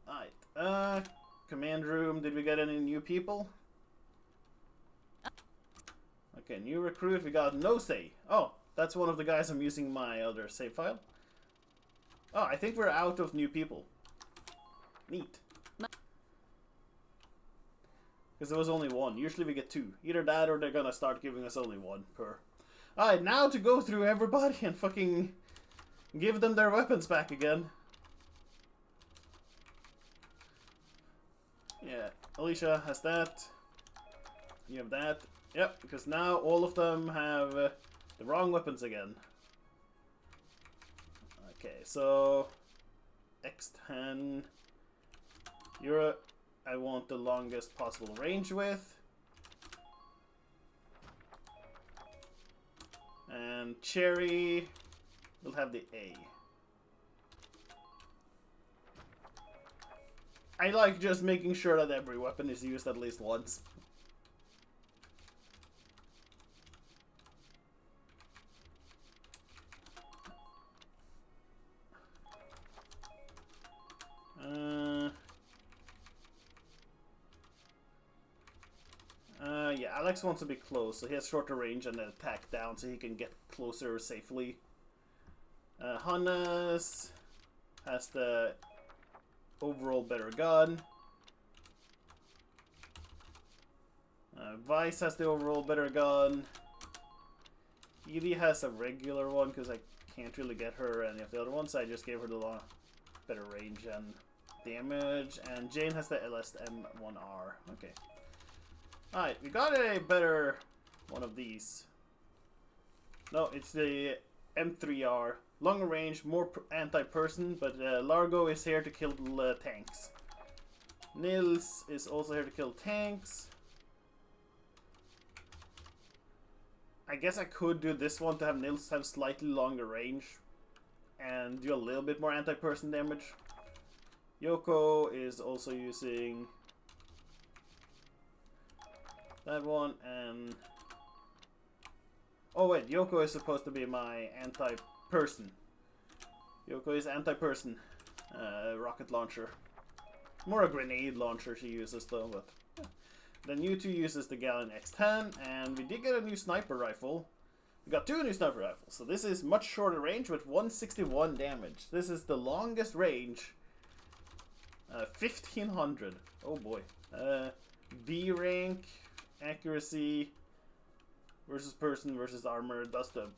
Alright, command room, did we get any new people? Okay, new recruit, we got no say. Oh, that's one of the guys I'm using my other save file. Oh, I think we're out of new people. Neat. Because there was only one. Usually we get two. Either that or they're gonna start giving us only one per. Alright, now to go through everybody and fucking give them their weapons back again. Yeah, Alicia has that. You have that. Yep, because now all of them have the wrong weapons again. Okay, so X10. I want the longest possible range with. And Cherry will have the A. I like just making sure that every weapon is used at least once. Yeah, Alex wants to be close, so he has shorter range and then attack down so he can get closer safely. Hannes has the overall better gun. Vice has the overall better gun. Edie has a regular one because I can't really get her any of the other ones, so I just gave her the better range and damage. And Jane has the LSM-1R. Okay. Alright, we got a better one of these. No, it's the M3R. Longer range, more anti-person, but Largo is here to kill tanks. Nils is also here to kill tanks. I guess I could do this one to have Nils have slightly longer range and do a little bit more anti-person damage. Yoko is also using that one, and oh wait, Yoko is supposed to be my anti-person. Yoko is anti-person rocket launcher. More a grenade launcher she uses though, but yeah. Then U2 uses the Gallon X10, and we did get a new sniper rifle. We got two new sniper rifles, so this is much shorter range with 161 damage. This is the longest range. 1500. Oh boy. B rank. Accuracy versus person versus armor. That's the.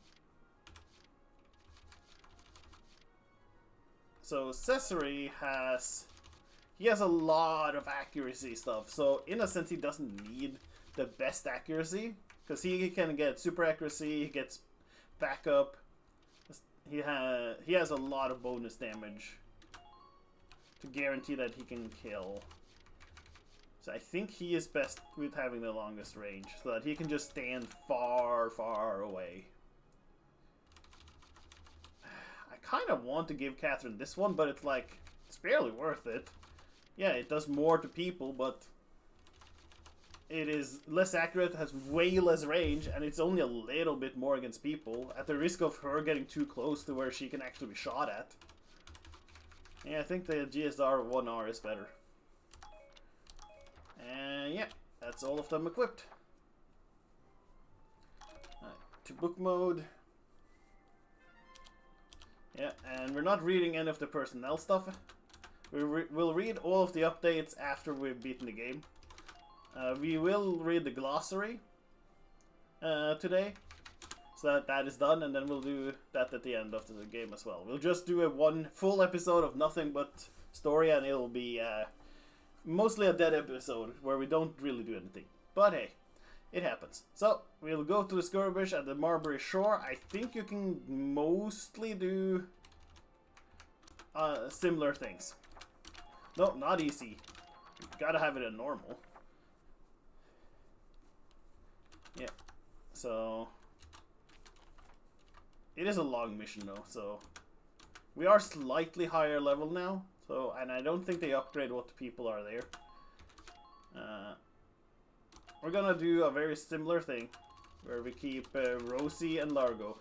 So Cesare has. He has a lot of accuracy stuff. So in a sense, he doesn't need the best accuracy because he can get super accuracy. He gets backup. He has a lot of bonus damage to guarantee that he can kill. So I think he is best with having the longest range, so that he can just stand far, far away. I kind of want to give Catherine this one, but it's like, it's barely worth it. Yeah, it does more to people, but it is less accurate, has way less range, and it's only a little bit more against people, at the risk of her getting too close to where she can actually be shot at. Yeah, I think the GSR 1R is better. And yeah, that's all of them equipped. Alright, to book mode. Yeah, and we're not reading any of the personnel stuff. We'll read all of the updates after we've beaten the game. We will read the glossary today. So that is done, and then we'll do that at the end of the game as well. We'll just do one full episode of nothing but story, and it'll be mostly a dead episode where we don't really do anything. But hey, it happens. So we'll go to the skirmish at the Marbury Shore. I think you can mostly do similar things. No, not easy. You gotta have it in normal. Yeah. So it is a long mission though, so we are slightly higher level now. So, and I don't think they upgrade what people are there. We're gonna do a very similar thing where we keep Rosie and Largo.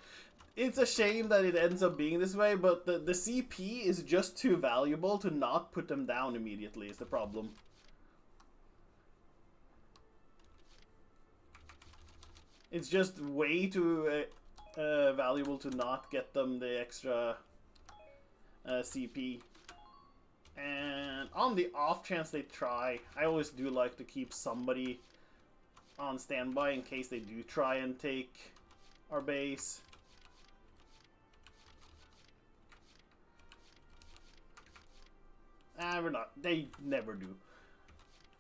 It's a shame that it ends up being this way, but the CP is just too valuable to not put them down immediately is the problem. It's just way too valuable to not get them the extra CP. And on the off chance they try, I always do like to keep somebody on standby in case they do try and take our base. We're not. They never do.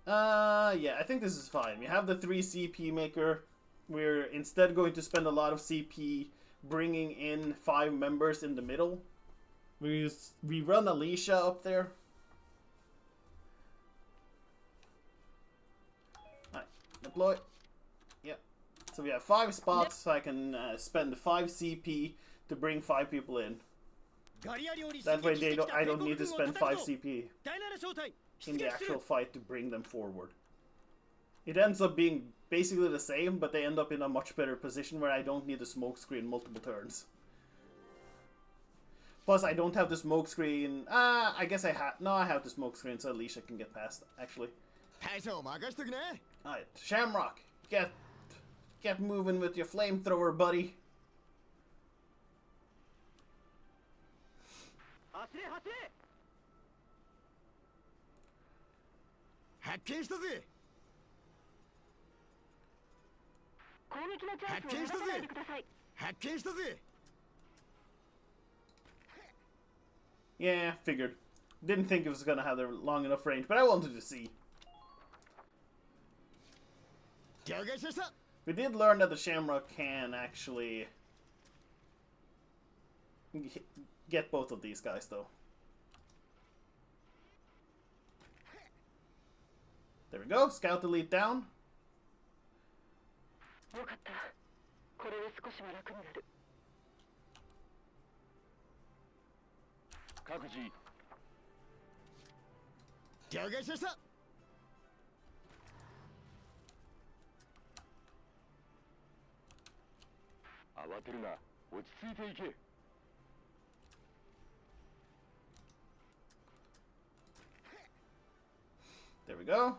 Yeah, I think this is fine. We have the 3 CP maker. We're instead going to spend a lot of CP bringing in 5 members in the middle. We run Alicia up there. Alright, deploy. Yep. So we have 5 spots, so I can spend 5 CP to bring 5 people in. That way I don't need to spend 5 CP in the actual fight to bring them forward. It ends up being basically the same, but they end up in a much better position where I don't need the smoke screen multiple turns. Plus, I don't have the smoke screen. I guess I have. No, I have the smoke screen, so Alicia can get past. Actually. Alright, Shamrock, get moving with your flamethrower, buddy. Yeah, figured. Didn't think it was gonna have the long enough range, but I wanted to see. We did learn that the Shamrock can actually get both of these guys, though. There we go. Scout elite down. There we go.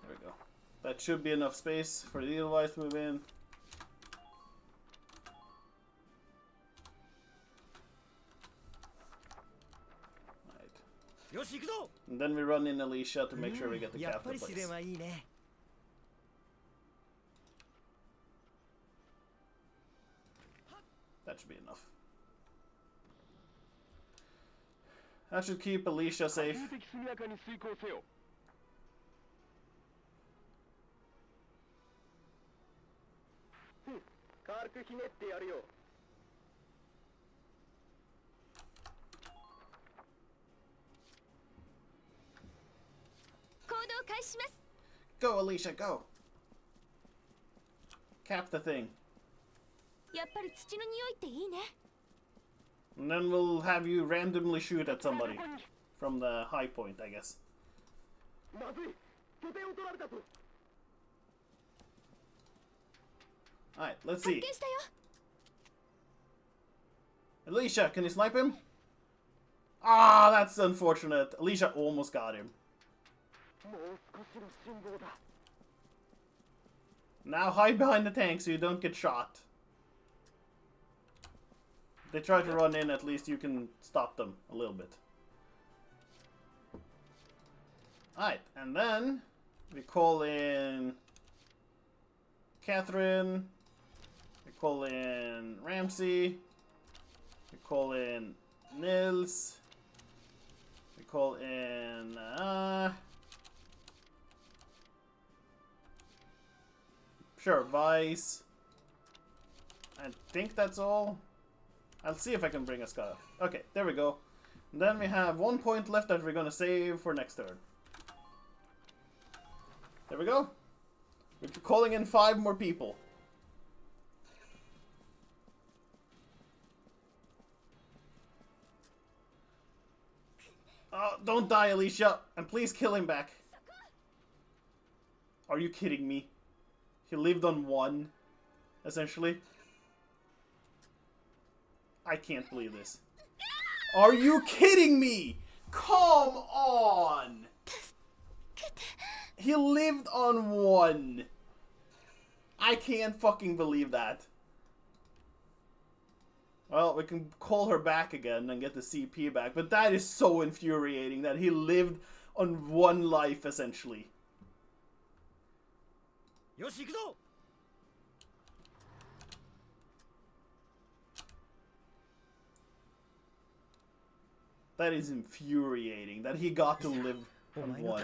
There we go. That should be enough space for the Edelweiss to move in. Right. And then we run in Alicia to make sure we get the capital place. That should be enough. That should keep Alicia safe. Go, Alicia, go! Cap the thing. And then we'll have you randomly shoot at somebody from the high point, I guess. Alright, let's see. Alicia, can you snipe him? Ah, that's unfortunate. Alicia almost got him. Now hide behind the tank so you don't get shot. they try to run in, at least you can stop them a little bit. Alright, and then we call in Catherine, we call in Ramsey, we call in Nils, we call in sure, Vice. I think that's all. I'll see if I can bring a Scott. Okay, there we go. And then we have 1 point left that we're gonna save for next turn. There we go. We're calling in 5 more people. Oh, don't die, Alicia. And please kill him back. Are you kidding me? He lived on 1, essentially. I can't believe this. Are you kidding me? Come on! He lived on 1. I can't fucking believe that. Well, we can call her back again and get the CP back, but that is so infuriating that he lived on 1 life, essentially. Yoshi, 行くぞ! That is infuriating that he got to live on 1.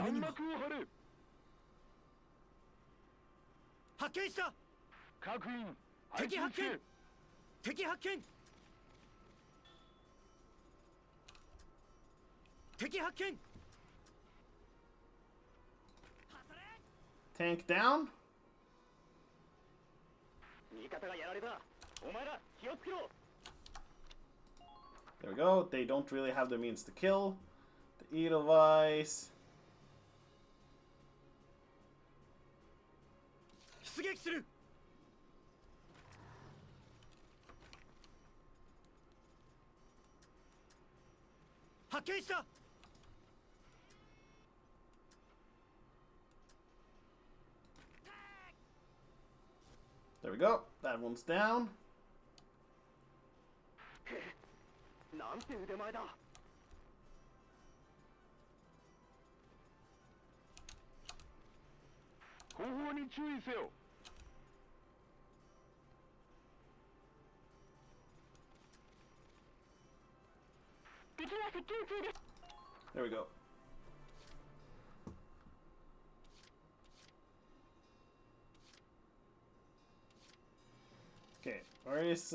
発見した! 確認敵発見! 敵発見! 敵発見! Tank down. 味方がやられたお前ら気をつけろ There we go. They don't really have the means to kill. The Edelweiss. 出撃する! There we go. That one's down. なんて腕前だ後方に注意せよ There we go. Okay, where is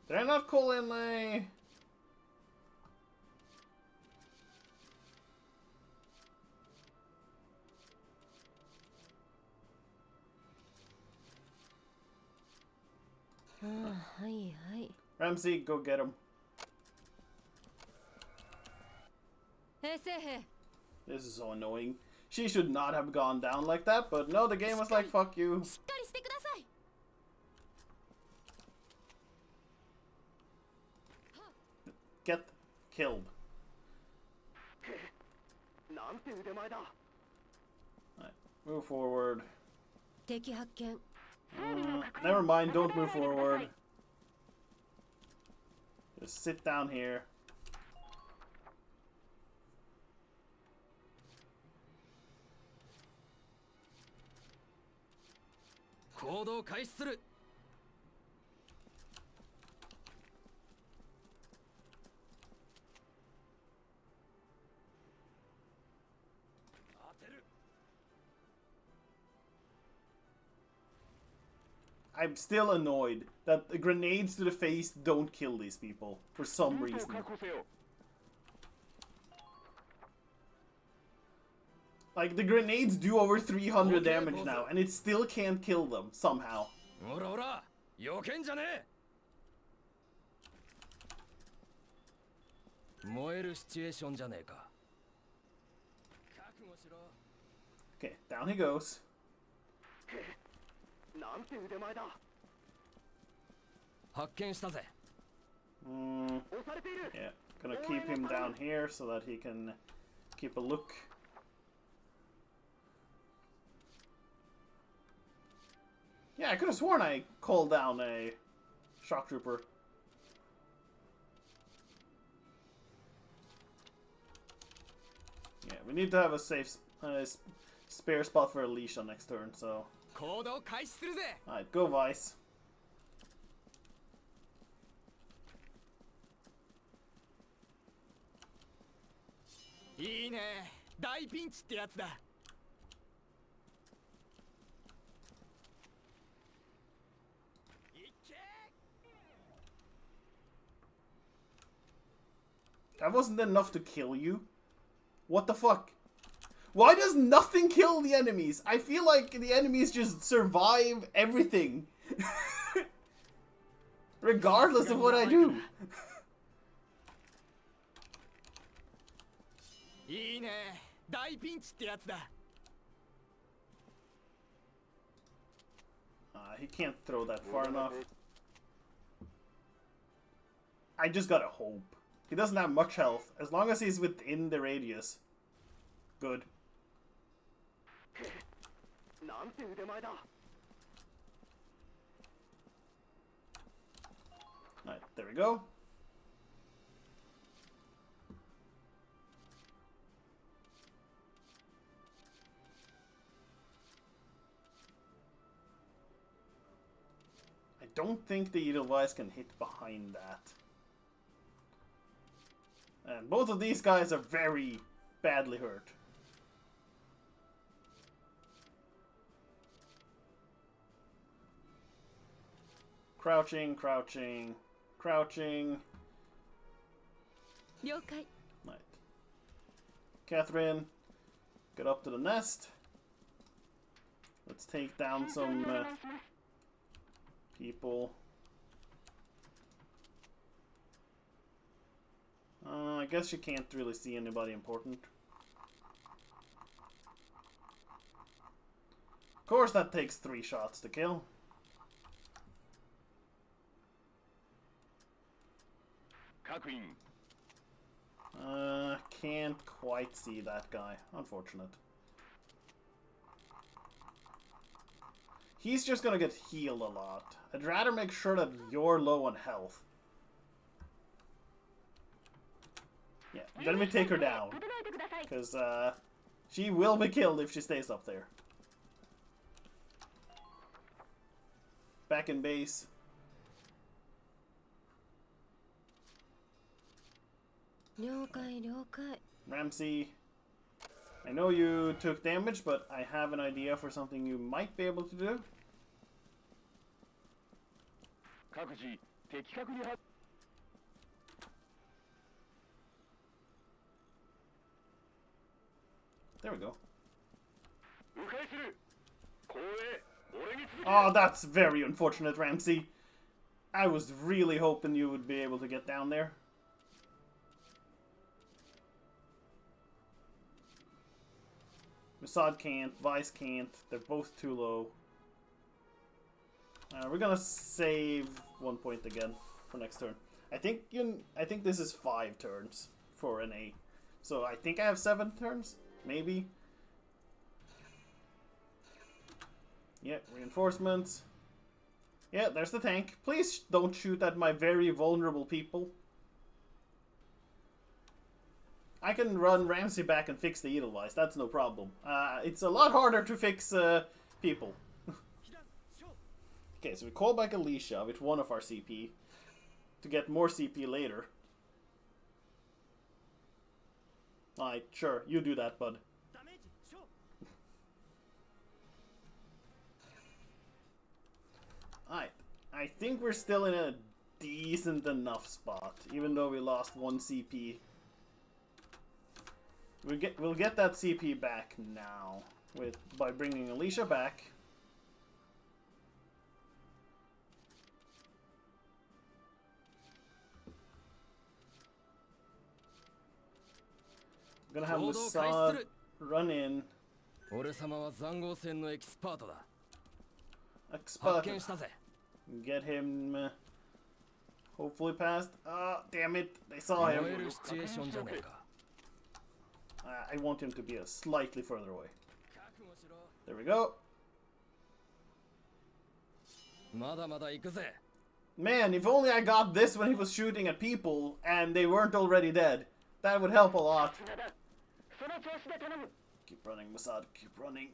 Did I not call in a... Ramsey, go get him. This is so annoying. She should not have gone down like that, but no, the game was like, fuck you. Get killed. Right, move forward. Never mind, don't move forward. Just sit down here. I'm still annoyed that the grenades to the face don't kill these people for some reason. Like, the grenades do over 300 damage now, and it still can't kill them, somehow. Okay, down he goes. Yeah, gonna keep him down here so that he can keep a look. Yeah, I could have sworn I called down a shock trooper. Yeah, we need to have a safe spare spot for Alicia next turn, so... 行動開始するぜ。 Alright, go Vice. いいね。大ピンチってやつだ。いけ。 That wasn't enough to kill you? What the fuck? Why does nothing kill the enemies? I feel like the enemies just survive everything. Regardless of what I do. いいね。大ピンチってやつだ。 He can't throw that far enough. I just gotta hope. He doesn't have much health. As long as he's within the radius. Good. Alright, there we go. I don't think the Edelweiss can hit behind that. And both of these guys are very badly hurt. Crouching, crouching, crouching. 了解。 Right. Catherine, get up to the nest. Let's take down some people. I guess you can't really see anybody important. Of course that takes 3 shots to kill. Can't quite see that guy. Unfortunate. He's just gonna get healed a lot. I'd rather make sure that you're low on health. Yeah, then we take her down. Because, she will be killed if she stays up there. Back in base. Ramsey, I know you took damage, but I have an idea for something you might be able to do. There we go. Oh, that's very unfortunate, Ramsey. I was really hoping you would be able to get down there. Mossad can't, Vice can't, they're both too low. We're gonna save 1 point again for next turn. I think this is 5 turns for an A. So I think I have 7 turns, maybe. Yeah, reinforcements. Yeah, there's the tank. Please don't shoot at my very vulnerable people. I can run Ramsey back and fix the Edelweiss, that's no problem. It's a lot harder to fix people. Okay, so we call back Alicia with 1 of our CP to get more CP later. Alright, sure, you do that, bud. Alright, I think we're still in a decent enough spot, even though we lost 1 CP. We'll get that CP back now by bringing Alicia back. I'm gonna have Mossad run in. 俺様は塹壕戦のエキスパートだ。 Expert. 発見したぜ。 Get him hopefully past. Ah, damn it. They saw 燃 him. えるシチュエーションじゃねえか。 I want him to be slightly further away. There we go. Man, if only I got this when he was shooting at people and they weren't already dead. That would help a lot. Keep running, Masad. Keep running.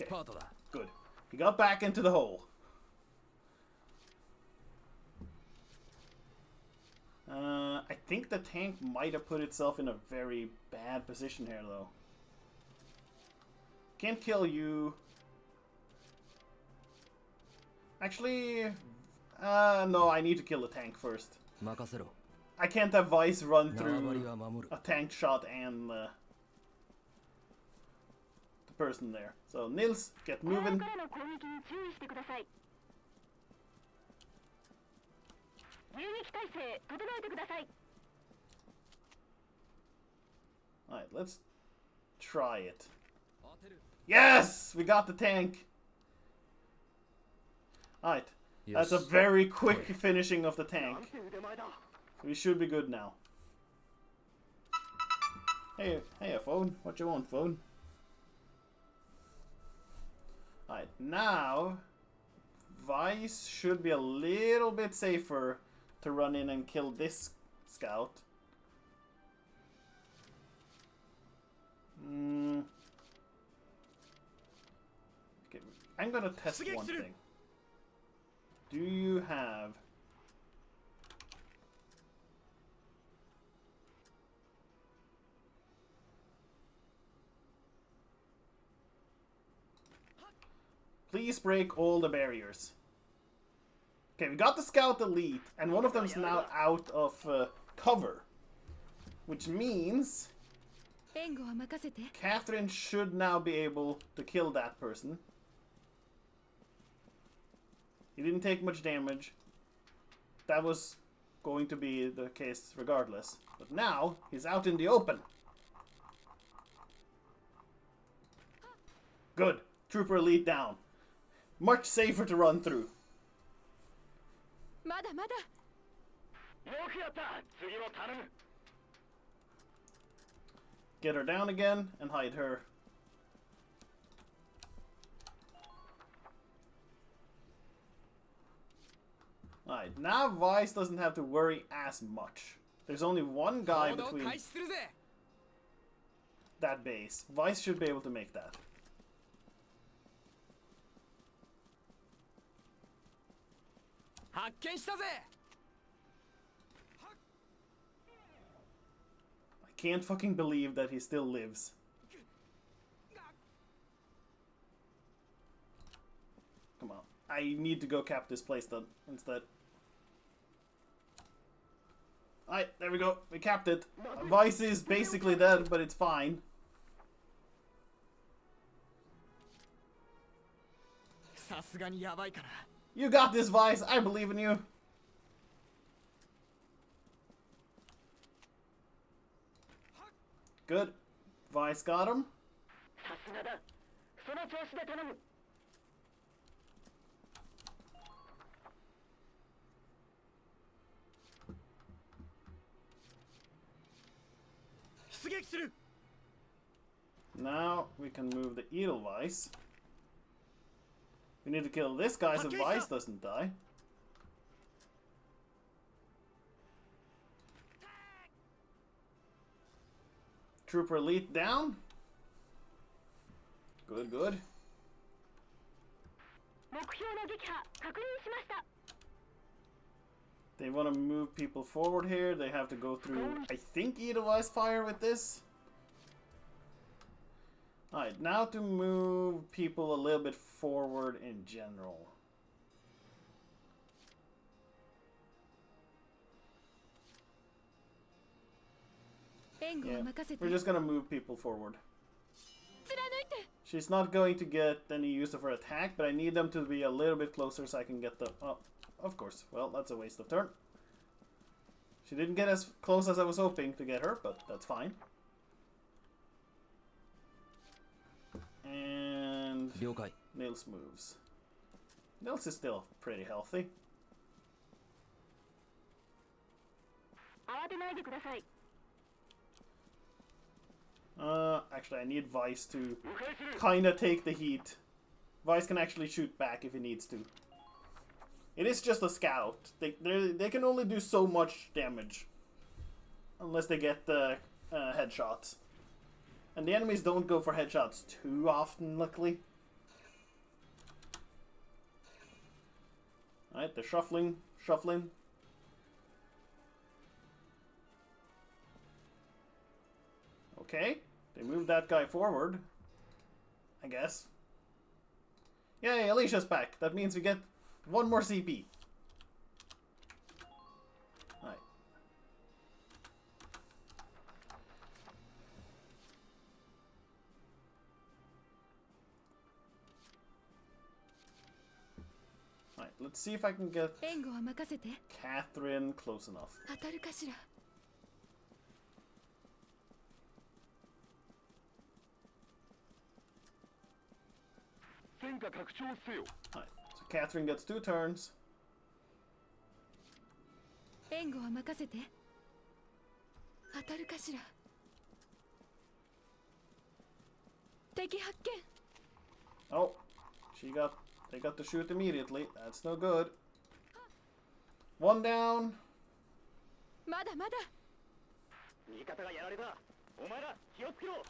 Okay. Good. He got back into the hole. I think the tank might have put itself in a very bad position here, though. Can't kill you. Actually, no, I need to kill the tank first. I can't have Vice run through a tank shot and the person there. So, Nils, get moving. Alright, let's try it. Yes! We got the tank! Alright, that's a very quick finishing of the tank. We should be good now. Hey, phone. What you want, phone? Alright, now Vice should be a little bit safer to run in and kill this scout. Okay, I'm gonna test one thing. Do you have... Please break all the barriers. Okay, we got the Scout Elite, and one of them is now out of cover. Which means... Catherine should now be able to kill that person. He didn't take much damage. That was going to be the case regardless. But now, he's out in the open. Good. Trooper Elite down. Much safer to run through. Get her down again and hide her. Alright, now Vice doesn't have to worry as much. There's only one guy between that base. Vice should be able to make that. I can't fucking believe that he still lives. Come on. I need to go cap this place then, instead. Alright, there we go. We capped it. Vice is basically dead, but it's fine. You got this, Vice. I believe in you. Good. Vice got him. Now we can move the Edelweiss. We need to kill this guy so Vice doesn't die. Trooper Elite down. Good, good. They want to move people forward here. They have to go through, I think, Edelweiss fire with this. Alright, now to move people a little bit forward in general. Yeah, we're just gonna move people forward. She's not going to get any use of her attack, but I need them to be a little bit closer so I can get the... Oh, of course. Well, that's a waste of turn. She didn't get as close as I was hoping to get her, but that's fine. And Nils moves. Nils is still pretty healthy. Actually, I need Vice to kind of take the heat. Vice can actually shoot back if he needs to. It is just a scout. They can only do so much damage. Unless they get the headshots. And the enemies don't go for headshots too often, luckily. Alright, they're shuffling. Okay, they moved that guy forward, I guess. Yay, Alicia's back. That means we get one more CP. Alright. Alright, let's see if I can get 援護は任せて。 Catherine close enough. 当たるかしら。戦果拡張せよ。 Alright, so Catherine gets 2 turns. 援護は任せて。当たるかしら。敵発見。 Oh, they got to shoot immediately. That's no good. 1 down. まだまだ。味方がやられた。お前ら気をつけろ。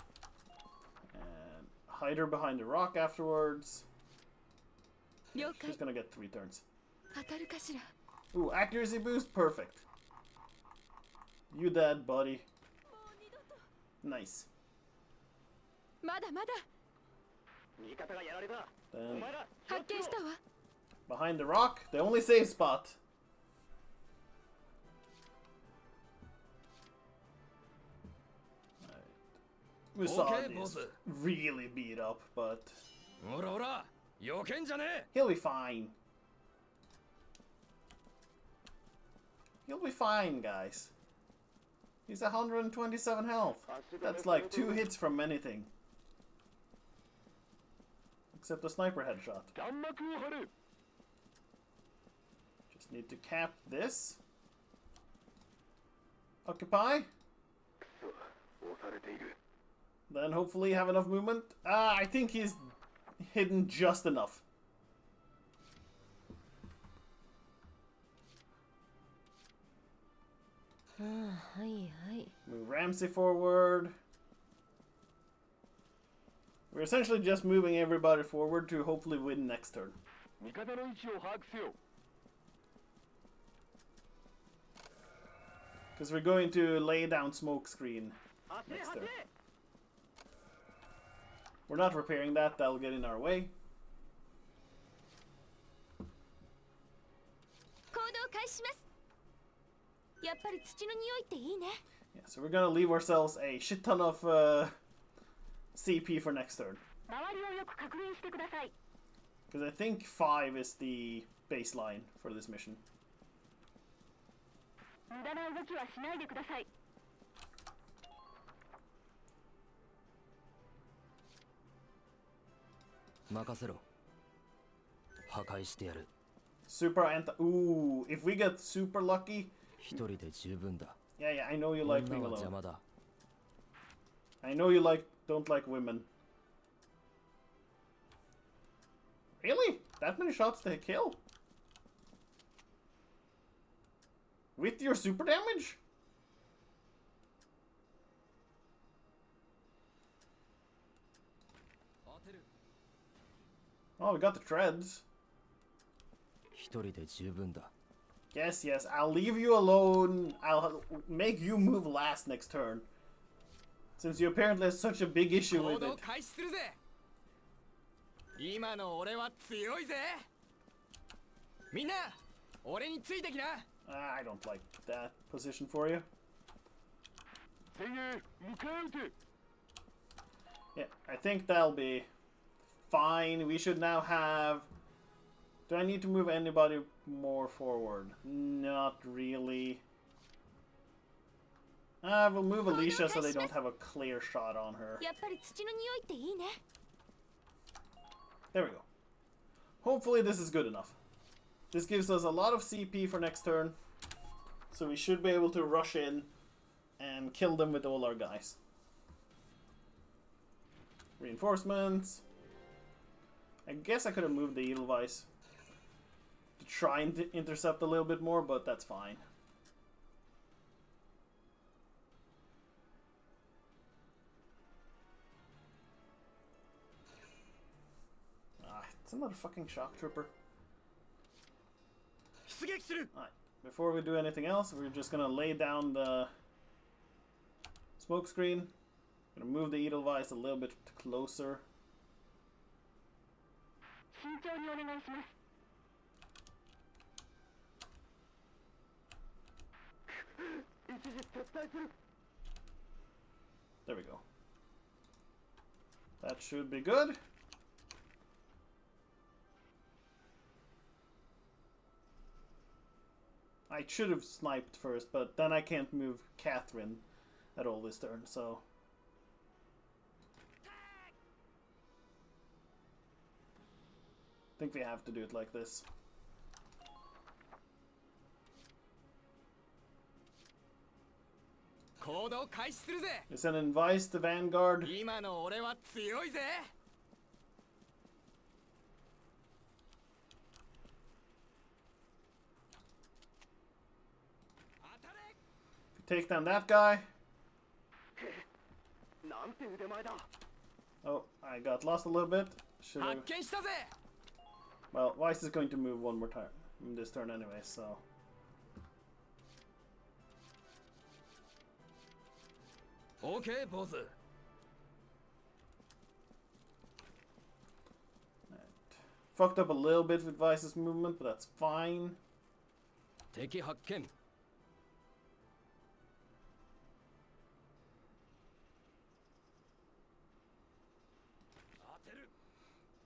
And hide her behind the rock afterwards. 了解 She's。gonna get 3 turns. 当たるかしら。 Ooh, accuracy boost, perfect. You dead, buddy. Nice. まだまだ。味方がやられた。お Then 前ら気を発つけろ。見したわ。 behind the rock, the only safe spot. Musad Okay, is boss. really beat up, but ほらほら、避けんじゃねえ。 he'll be fine. He'll be fine, guys. He's 127 health. That's like 2 hits from anything. Except a sniper headshot. 弾幕を張れ。 Just need to cap this. Occupy. 押されている。 Then hopefully have enough movement. I think he's hidden just enough. Move Ramsey forward. We're essentially just moving everybody forward to hopefully win next turn. 味方の位置を把握せよ。 Because we're going to lay down smoke screen 走れ next 走 turn. れ。 We're not repairing that, that'll get in our way. 行動開始します。やっぱり土の匂いっていいね。 Yeah, so we're gonna leave ourselves a shit ton of CP for next turn. 周りをよく確認してください。 Because I think 5 is the baseline for this mission. 無駄な動きはしないでください。任せろ。破壊してやる。 Super anti. Ooh, if we get super lucky. 一人で十分だ。 Yeah, yeah, I know you like 女 being は邪 alone. 魔だ。 I know you don't like women. Really? That many shots to kill? With your super damage? Oh, we got the treads. 一人で十分だ。 Yes, yes, I'll leave you alone. I'll make you move last next turn. Since you apparently have such a big issue 行 with 動 it. 開始するぜ。今の俺は強いぜ。みんな、俺についてきな。I don't like that position for you. 前衛向かえ撃て。 Yeah, I think that'll be fine. We should now have... Do I need to move anybody more forward? Not really. We'll move Alicia so they don't have a clear shot on her. やっぱり土の匂いっていいね。 There we go. Hopefully this is good enough. This gives us a lot of CP for next turn. So we should be able to rush in and kill them with all our guys. Reinforcements. I guess I could have moved the Edelweiss to try and intercept a little bit more, but that's fine. Ah, it's another fucking shock trooper. Alright, before we do anything else, we're just gonna lay down the smoke screen. Gonna move the Edelweiss a little bit closer. There we go. That should be good. I should have sniped first, but then I can't move Catherine at all this turn, so... I think we have to do it like this. Is an advice to Vanguard? Take down that guy. Oh, I got lost a little bit. Should have... Well, Weiss is going to move one more time in this turn anyway, so... Okay, boss. Right. Fucked up a little bit with Weiss's movement, but that's fine. 敵発見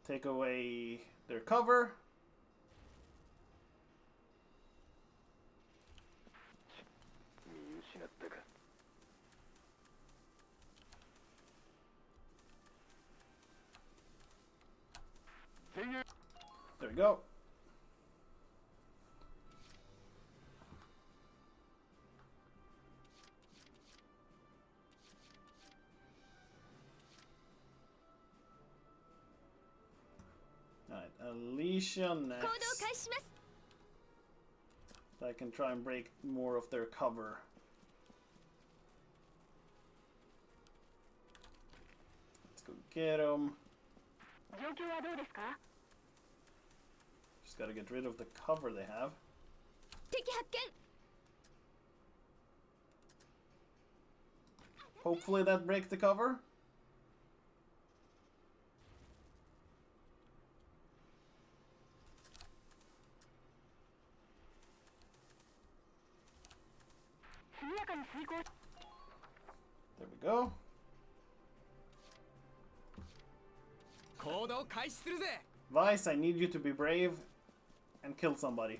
Take away their cover. There we go. Alright, Alicia next. I can try and break more of their cover. Let's go get them. Just gotta get rid of the cover they have. Hopefully that breaks the cover. There we go. Weiss, I need you to be brave and kill somebody.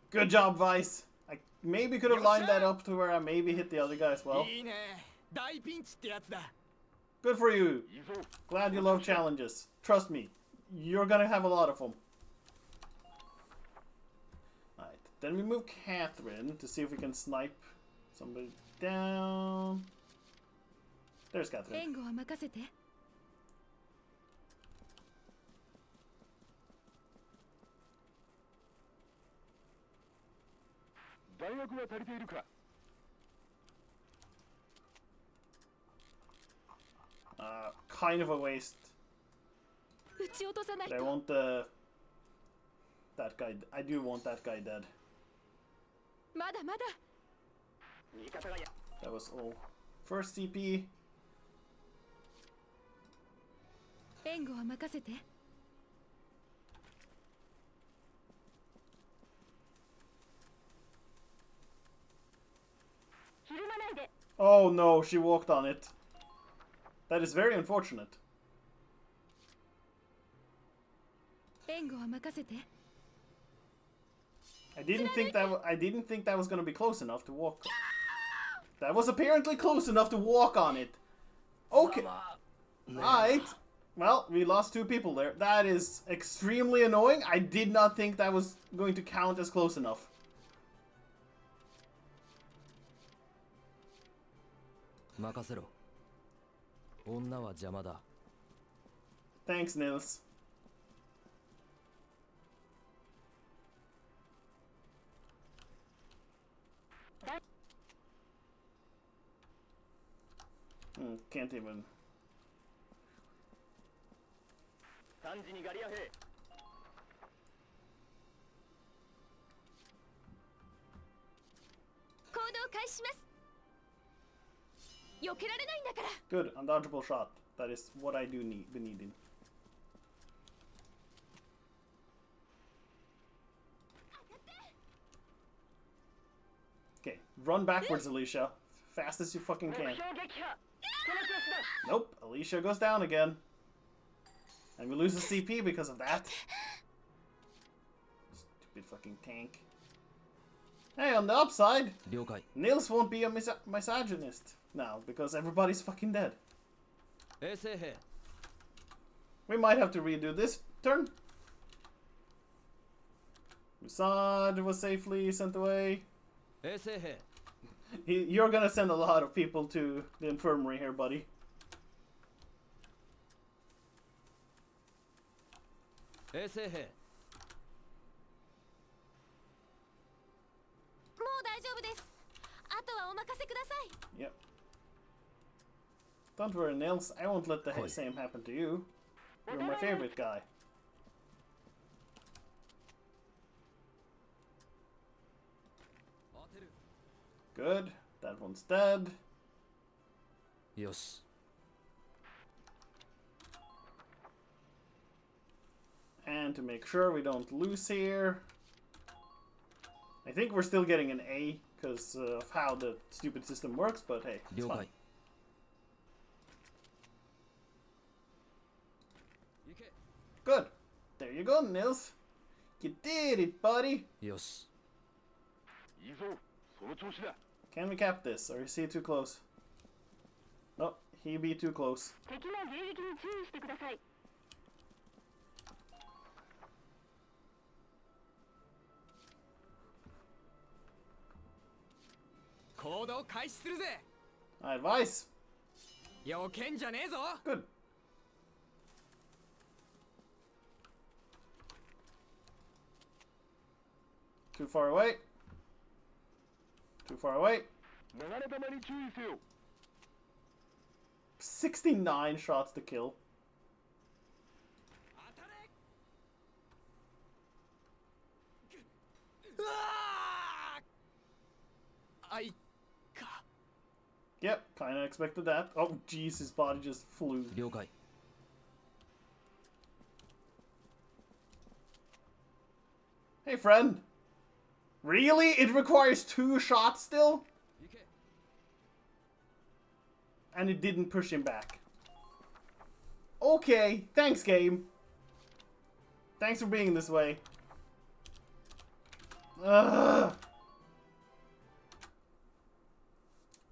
Good job, Weiss. I maybe could have lined that up to where I maybe hit the other guy as well. Good for you. Glad you love challenges. Trust me, you're gonna have a lot of them. Alright, then we move Catherine to see if we can snipe somebody down. There's Catherine. Kind of a waste. But I want that guy. I do want that guy dead. That was all. First CP. Oh no, she walked on it. That is very unfortunate. I didn't think that was gonna be close enough to walk. That was apparently close enough to walk on it. Okay. Alright. Well, we lost 2 people there. That is extremely annoying. I did not think that was going to count as close enough. 任せろ。女は邪魔だ。 Thanks, Nils. Can't even. 3時にガリア兵。行動開始します。避けられないんだから。 Good, undodgeable shot. That is what I do need. Be needing. Okay, run backwards, Alicia. Fast as you fucking can. Nope, Alicia goes down again. And we lose the CP because of that. Stupid fucking tank. Hey, on the upside, 了解。 Nils won't be a misogynist now because everybody's fucking dead. 衛生兵。 We might have to redo this turn. Musad was safely sent away. 衛生兵。 You're gonna send a lot of people to the infirmary here, buddy. 衛生兵。 もう大丈夫です。あとはお任せください。 Yep. Don't worry, Nils. I won't let the same happen to you. You're my favorite guy. Good. That one's dead. よし。 And to make sure we don't lose here, I think we're still getting an A because of how the stupid system works, but hey, it's 了 fine. 解。行け。 Good. There you go, Nils. You did it, buddy. よし。いいぞ、その調子だ。 Can we cap this, or is he too close? No, he be too close. 敵の迎撃に注意してください。行動開始するぜ。 Advice. よけんじゃねえぞ。 Good. Too far away. Too far away. 流れ弾に注意せよ。 69 shots to kill. 当たれ。うわあ。あいか。 Yep, kinda expected that. Oh, jeez, his body just flew. 了解。 Hey, friend. Really? It requires 2 shots still? 行け。 And it didn't push him back. Okay, thanks, game. Thanks for being this way. Ugh.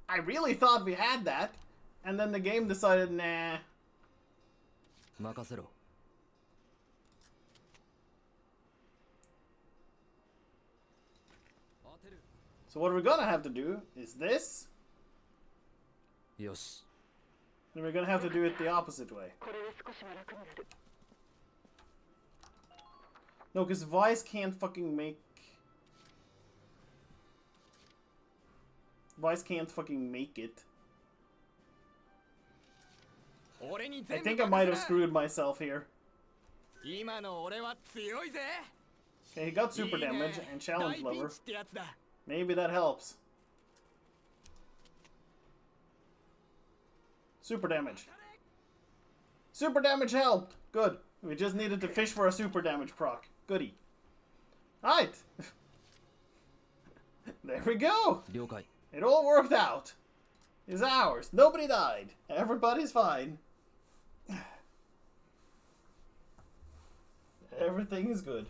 I really thought we had that, and then the game decided, nah. 任せろ。 So what we're gonna have to do is this, よし。 and we're gonna have to do it the opposite way. これで少しは楽になる。 No, because Vice can't fucking make... Vice can't fucking make it. 俺に I 全部 think I might have 任せ screwed myself here. 今の俺は強いぜ。 Okay, he got super いいね damage and challenge 大ピン lever. チってやつだ。 Maybe that helps. Super damage. Super damage helped! Good. We just needed to fish for a super damage proc. Goody. Alright! There we go! 了解。 It all worked out. It's ours. Nobody died. Everybody's fine. Everything is good.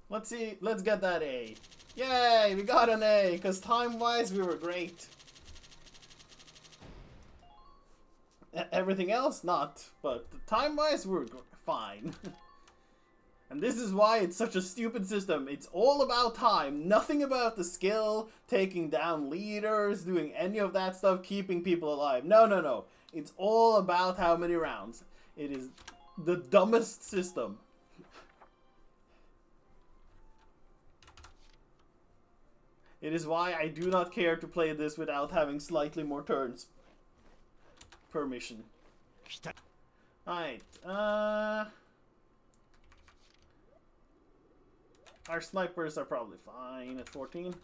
Let's see. Let's get that A. Yay! We got an A. Because time-wise, we were great. Everything else, not. But time-wise, we were fine. And this is why it's such a stupid system. It's all about time. Nothing about the skill, taking down leaders, doing any of that stuff, keeping people alive. No, no, no. It's all about how many rounds. It is the dumbest system. It is why I do not care to play this without having slightly more turns per mission. Alright, our snipers are probably fine at 14.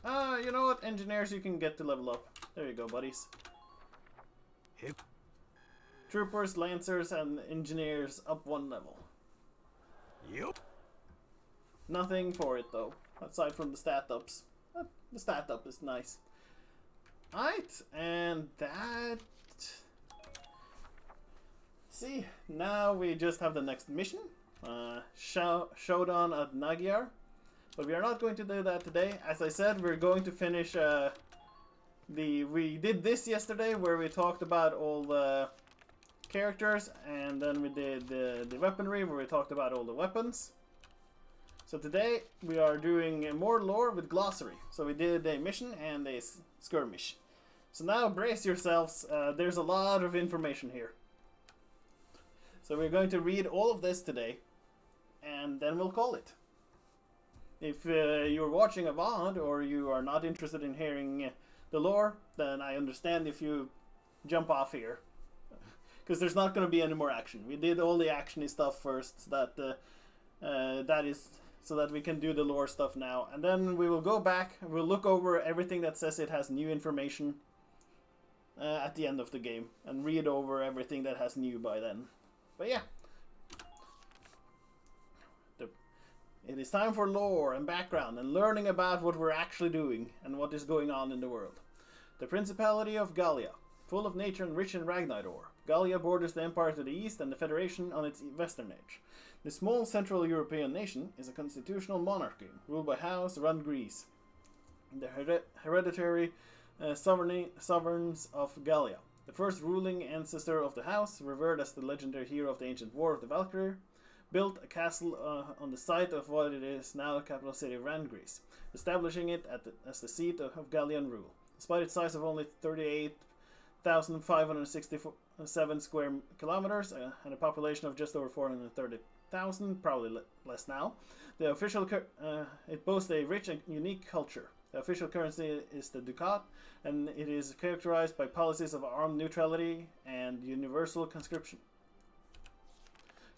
You know what? Engineers, you can get to level up. There you go, buddies. Troopers, lancers, and engineers up 1 level. Yep. Nothing for it though, aside from the stat ups. The stat up is nice. Alright, and that... See, now we just have the next mission. Showdown at Magyar. But we are not going to do that today. As I said, we're going to finish we did this yesterday where we talked about all the characters, and then we did the weaponry where we talked about all the weapons. So today we are doing more lore with glossary. So we did a mission and a skirmish. So now brace yourselves, there's a lot of information here. So we're going to read all of this today, and then we'll call it. If you're watching a VOD or you are not interested in hearing the lore, then I understand if you jump off here. Because there's not going to be any more action. We did all the actiony stuff first, that is so that we can do the lore stuff now. And then we will go back, we'll look over everything that says it has new information at the end of the game, and read over everything that has new by then. But yeah, it is time for lore and background and learning about what we're actually doing and what is going on in the world. The Principality of Gallia, full of nature and rich in Ragnaror. Gallia borders the Empire to the east and the Federation on its western edge. The small Central European nation is a constitutional monarchy ruled by House Rand-Grease, the hereditary sovereigns of Gallia. The first ruling ancestor of the house, revered as the legendary hero of the ancient war of the Valkyria, built a castle on the site of what it is now the capital city of Rand-Grease, establishing it as the seat of Gallian rule. Despite its size of only 38,567 square kilometers and a population of just over 430,000, probably less now, the official it boasts a rich and unique culture. The official currency is the ducat, and it is characterized by policies of armed neutrality and universal conscription.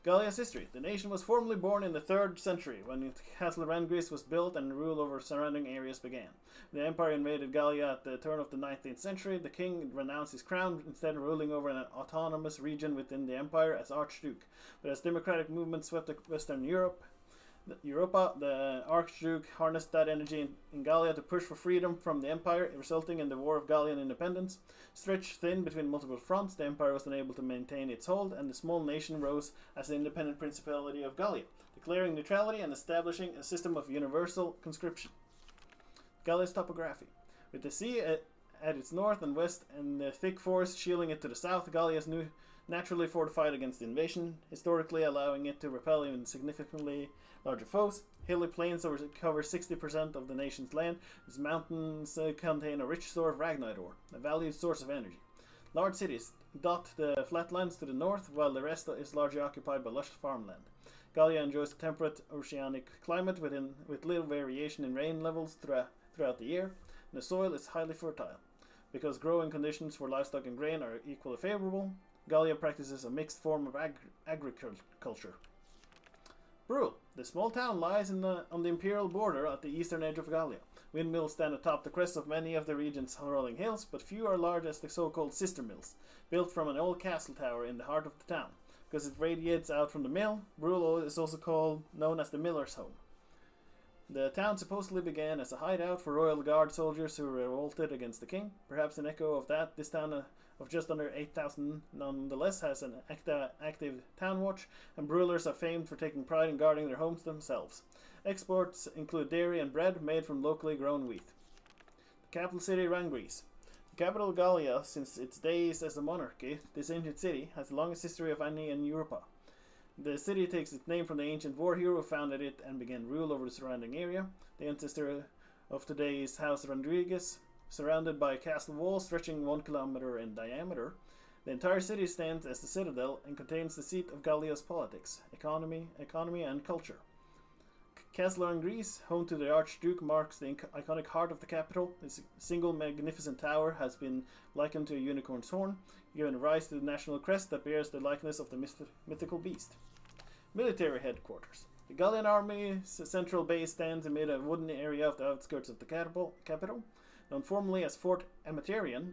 Gallia's history. The nation was formally born in the 3rd century, when Castle Rand-Grease was built and rule over surrounding areas began. The empire invaded Gallia at the turn of the 19th century. The king renounced his crown, instead ruling over an autonomous region within the empire as Archduke. But as democratic movements swept Western Europe, the Archduke harnessed that energy in Gallia to push for freedom from the Empire, resulting in the War of Gallian Independence. Stretched thin between multiple fronts, the Empire was unable to maintain its hold, and the small nation rose as the independent Principality of Gallia, declaring neutrality and establishing a system of universal conscription. Gallia's topography. With the sea at its north and west and the thick forest shielding it to the south, Gallia is naturally fortified against invasion, historically allowing it to repel even significantly larger foes. Hilly plains cover 60% of the nation's land. Its mountains contain a rich store of Ragnaror, a valued source of energy. Large cities dot the flatlands to the north, while the rest is largely occupied by lush farmland. Gallia enjoys a temperate oceanic climate with little variation in rain levels throughout the year, and the soil is highly fertile. Because growing conditions for livestock and grain are equally favorable, Gallia practices a mixed form of agriculture. Brule. The small town lies on the imperial border at the eastern edge of Gallia. Windmills stand atop the crests of many of the region's rolling hills, but few are large as the so-called sister mills, built from an old castle tower in the heart of the town. Because it radiates out from the mill, Brule is also known as the miller's home. The town supposedly began as a hideout for royal guard soldiers who revolted against the king. Perhaps an echo of that, this town of just under 8,000 nonetheless has an active town watch, and brewers are famed for taking pride in guarding their homes themselves. Exports include dairy and bread made from locally grown wheat. The capital city, Rand-Grease. The capital of Gallia, since its days as a monarchy, this ancient city has the longest history of any in Europe. The city takes its name from the ancient war hero who founded it and began rule over the surrounding area. The ancestor of today's House Rodriguez, surrounded by a castle wall stretching 1 kilometer in diameter. The entire city stands as the citadel and contains the seat of Gallia's politics, economy, and culture. Castle in Greece, home to the Archduke, marks the iconic heart of the capital. This single magnificent tower has been likened to a unicorn's horn, giving rise to the national crest that bears the likeness of the mythical beast. Military headquarters. The Gallian army's central base stands amid a wooden area of the outskirts of the capital, known formally as Fort Amatrianen,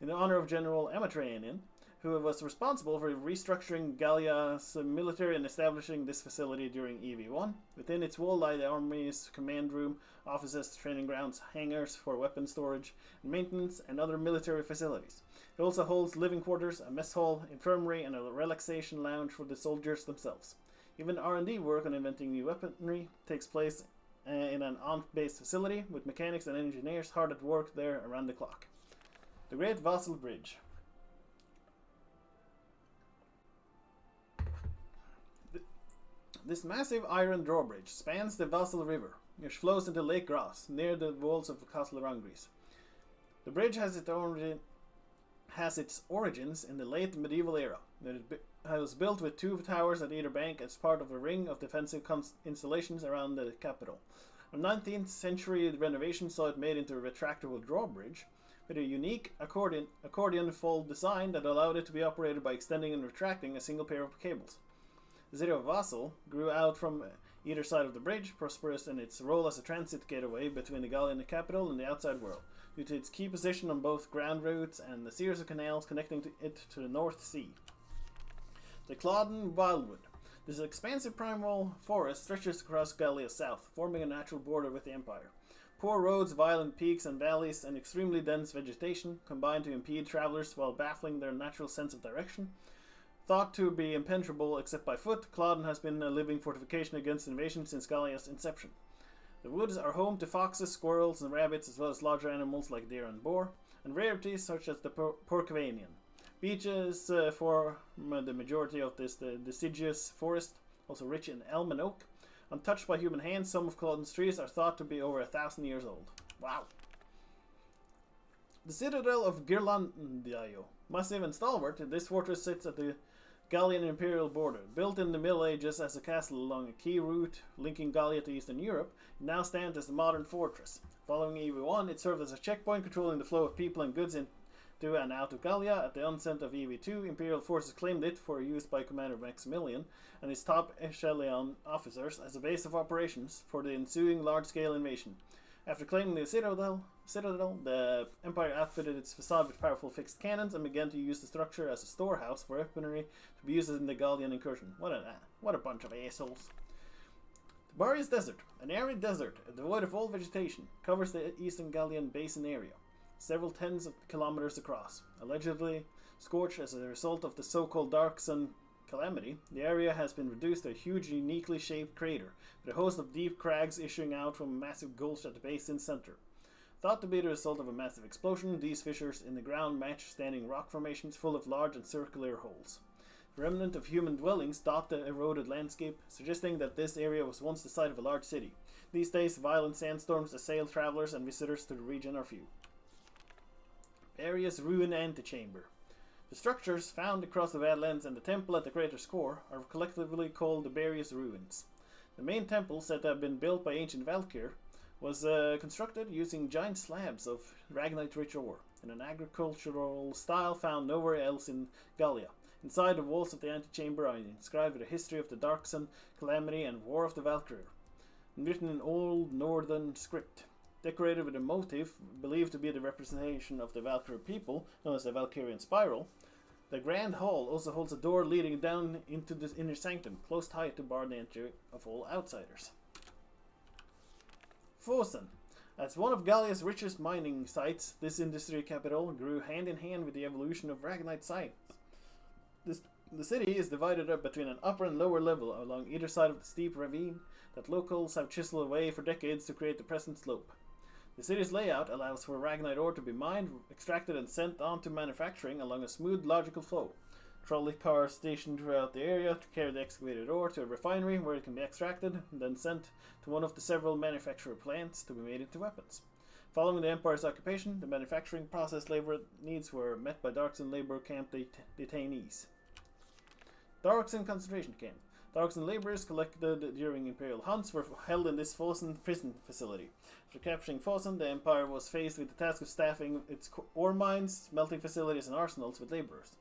in honor of General Amatrianen, who was responsible for restructuring Gallia's military and establishing this facility during EV1. Within its wall lie the army's command room, offices, training grounds, hangars for weapon storage and maintenance, and other military facilities. It also holds living quarters, a mess hall, infirmary, and a relaxation lounge for the soldiers themselves. Even R&D work on inventing new weaponry takes place in an on-base facility, with mechanics and engineers hard at work there around the clock. The Great Vassal Bridge. This massive iron drawbridge spans the Vassal River, which flows into Lake Gras, near the walls of Castle Rangris. The bridge has its origins in the late medieval era. It was built with 2 towers at either bank as part of a ring of defensive installations around the capital. A 19th century renovation saw it made into a retractable drawbridge with a unique accordion fold design that allowed it to be operated by extending and retracting a single pair of cables. The city of Vassal grew out from either side of the bridge, prosperous in its role as a transit gateway between the Gallian capital and the outside world, due to its key position on both ground routes and the series of canals connecting it to the North Sea. The Clawden Wildwood. This expansive primal forest stretches across Gallia's south, forming a natural border with the Empire. Poor roads, violent peaks and valleys, and extremely dense vegetation combine to impede travelers while baffling their natural sense of direction. Thought to be impenetrable except by foot, Clawden has been a living fortification against invasion since Gallia's inception. The woods are home to foxes, squirrels, and rabbits, as well as larger animals like deer and boar, and rarities such as the Porcvanian. Beeches form the majority of this deciduous forest, also rich in elm and oak. Untouched by human hands, some of Clawden's trees are thought to be over 1,000 years old. Wow! The citadel of Ghirlandaio. Massive and stalwart, this fortress sits at the Gallian imperial border. Built in the Middle Ages as a castle along a key route linking Gallia to Eastern Europe, it now stands as a modern fortress. Following EV1, it served as a checkpoint controlling the flow of people and goods into and out of Gallia. At the onset of EV2, imperial forces claimed it for use by Commander Maximilian and his top echelon officers as a base of operations for the ensuing large-scale invasion. After claiming the citadel, the Empire outfitted its facade with powerful fixed cannons and began to use the structure as a storehouse for weaponry to be used in the Gallian incursion. What a bunch of assholes. The Barius Desert, an arid desert devoid of all vegetation, covers the eastern Gallian basin area, several tens of kilometers across. Allegedly scorched as a result of the so-called Dark Sun calamity, the area has been reduced to a huge, uniquely shaped crater, with a host of deep crags issuing out from a massive gulch at the basin's center. Thought to be the result of a massive explosion, these fissures in the ground match standing rock formations full of large and circular holes. The remnant of human dwellings dot the eroded landscape, suggesting that this area was once the site of a large city. These days, violent sandstorms assail travelers and visitors to the region are few. Various ruin antechamber. The structures found across the Badlands and the temple at the crater's core are collectively called the Barius Ruins. The main temple, said to have been built by ancient Valkyria, was constructed using giant slabs of ragnite-rich ore, in an agricultural style found nowhere else in Gallia. Inside the walls of the antechamber are inscribed with a history of the Dark Sun calamity and War of the Valkyria, written in Old Northern script. Decorated with a motif believed to be the representation of the Valkyria people, known as the Valkyrian Spiral, the Grand Hall also holds a door leading down into the inner sanctum, close tight to bar the entry of all outsiders. Fosen. As one of Gallia's richest mining sites, this industry capital grew hand in hand with the evolution of Ragnite science. The city is divided up between an upper and lower level along either side of the steep ravine that locals have chiseled away for decades to create the present slope. The city's layout allows for Ragnite ore to be mined, extracted, and sent on to manufacturing along a smooth, logical flow. Trolley cars stationed throughout the area to carry the excavated ore to a refinery where it can be extracted and then sent to one of the several manufacturer plants to be made into weapons. Following the Empire's occupation, the manufacturing process labor needs were met by Darkson labor camp detainees. Darkson concentration camp. Darkson laborers collected during Imperial hunts were held in this Fosen prison facility. After capturing Fosen, the Empire was faced with the task of staffing its ore mines, smelting facilities, and arsenals with laborers.